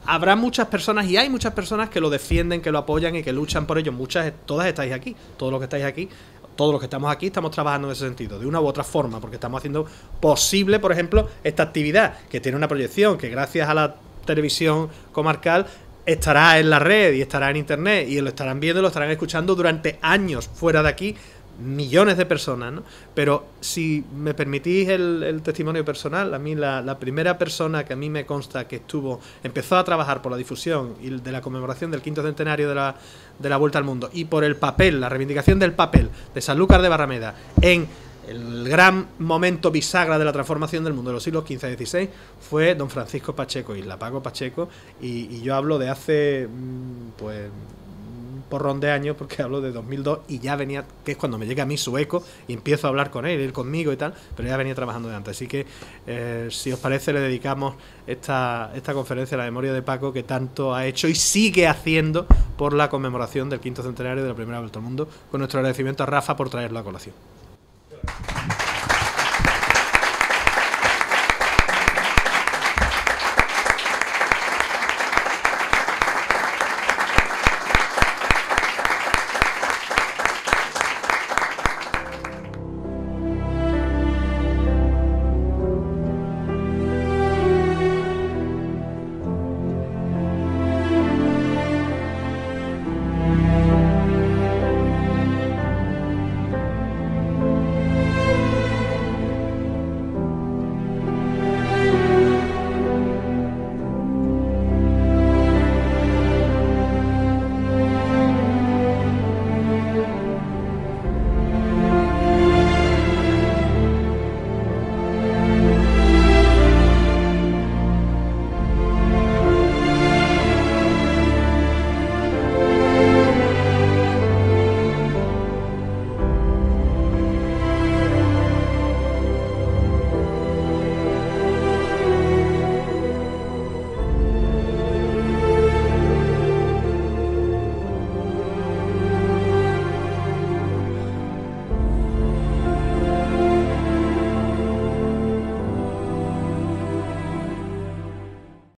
habrá muchas personas, y hay muchas personas que lo defienden, que lo apoyan y que luchan por ello. Todas estáis aquí, todos los que estáis aquí, todos los que estamos aquí estamos trabajando en ese sentido, de una u otra forma, porque estamos haciendo posible, por ejemplo, esta actividad, que tiene una proyección, que gracias a la televisión comarcal estará en la red y estará en internet, y lo estarán viendo y lo estarán escuchando durante años fuera de aquí, millones de personas, ¿no? Pero si me permitís el testimonio personal, a mí la primera persona que a mí me consta que empezó a trabajar por la difusión y de la conmemoración del quinto centenario de la Vuelta al Mundo, y por el papel, la reivindicación del papel de Sanlúcar de Barrameda en el gran momento bisagra de la transformación del mundo de los siglos XV y XVI, fue don Francisco Pacheco Isla, Paco Pacheco, y yo hablo de hace pues porrón de años, porque hablo de 2002, y ya venía, que es cuando me llega a mí su eco y empiezo a hablar con él, ir conmigo y tal, pero ya venía trabajando de antes. Así que si os parece, le dedicamos esta conferencia a la memoria de Paco, que tanto ha hecho y sigue haciendo por la conmemoración del quinto centenario de la primera Vuelta al Mundo, con nuestro agradecimiento a Rafa por traerlo a colación.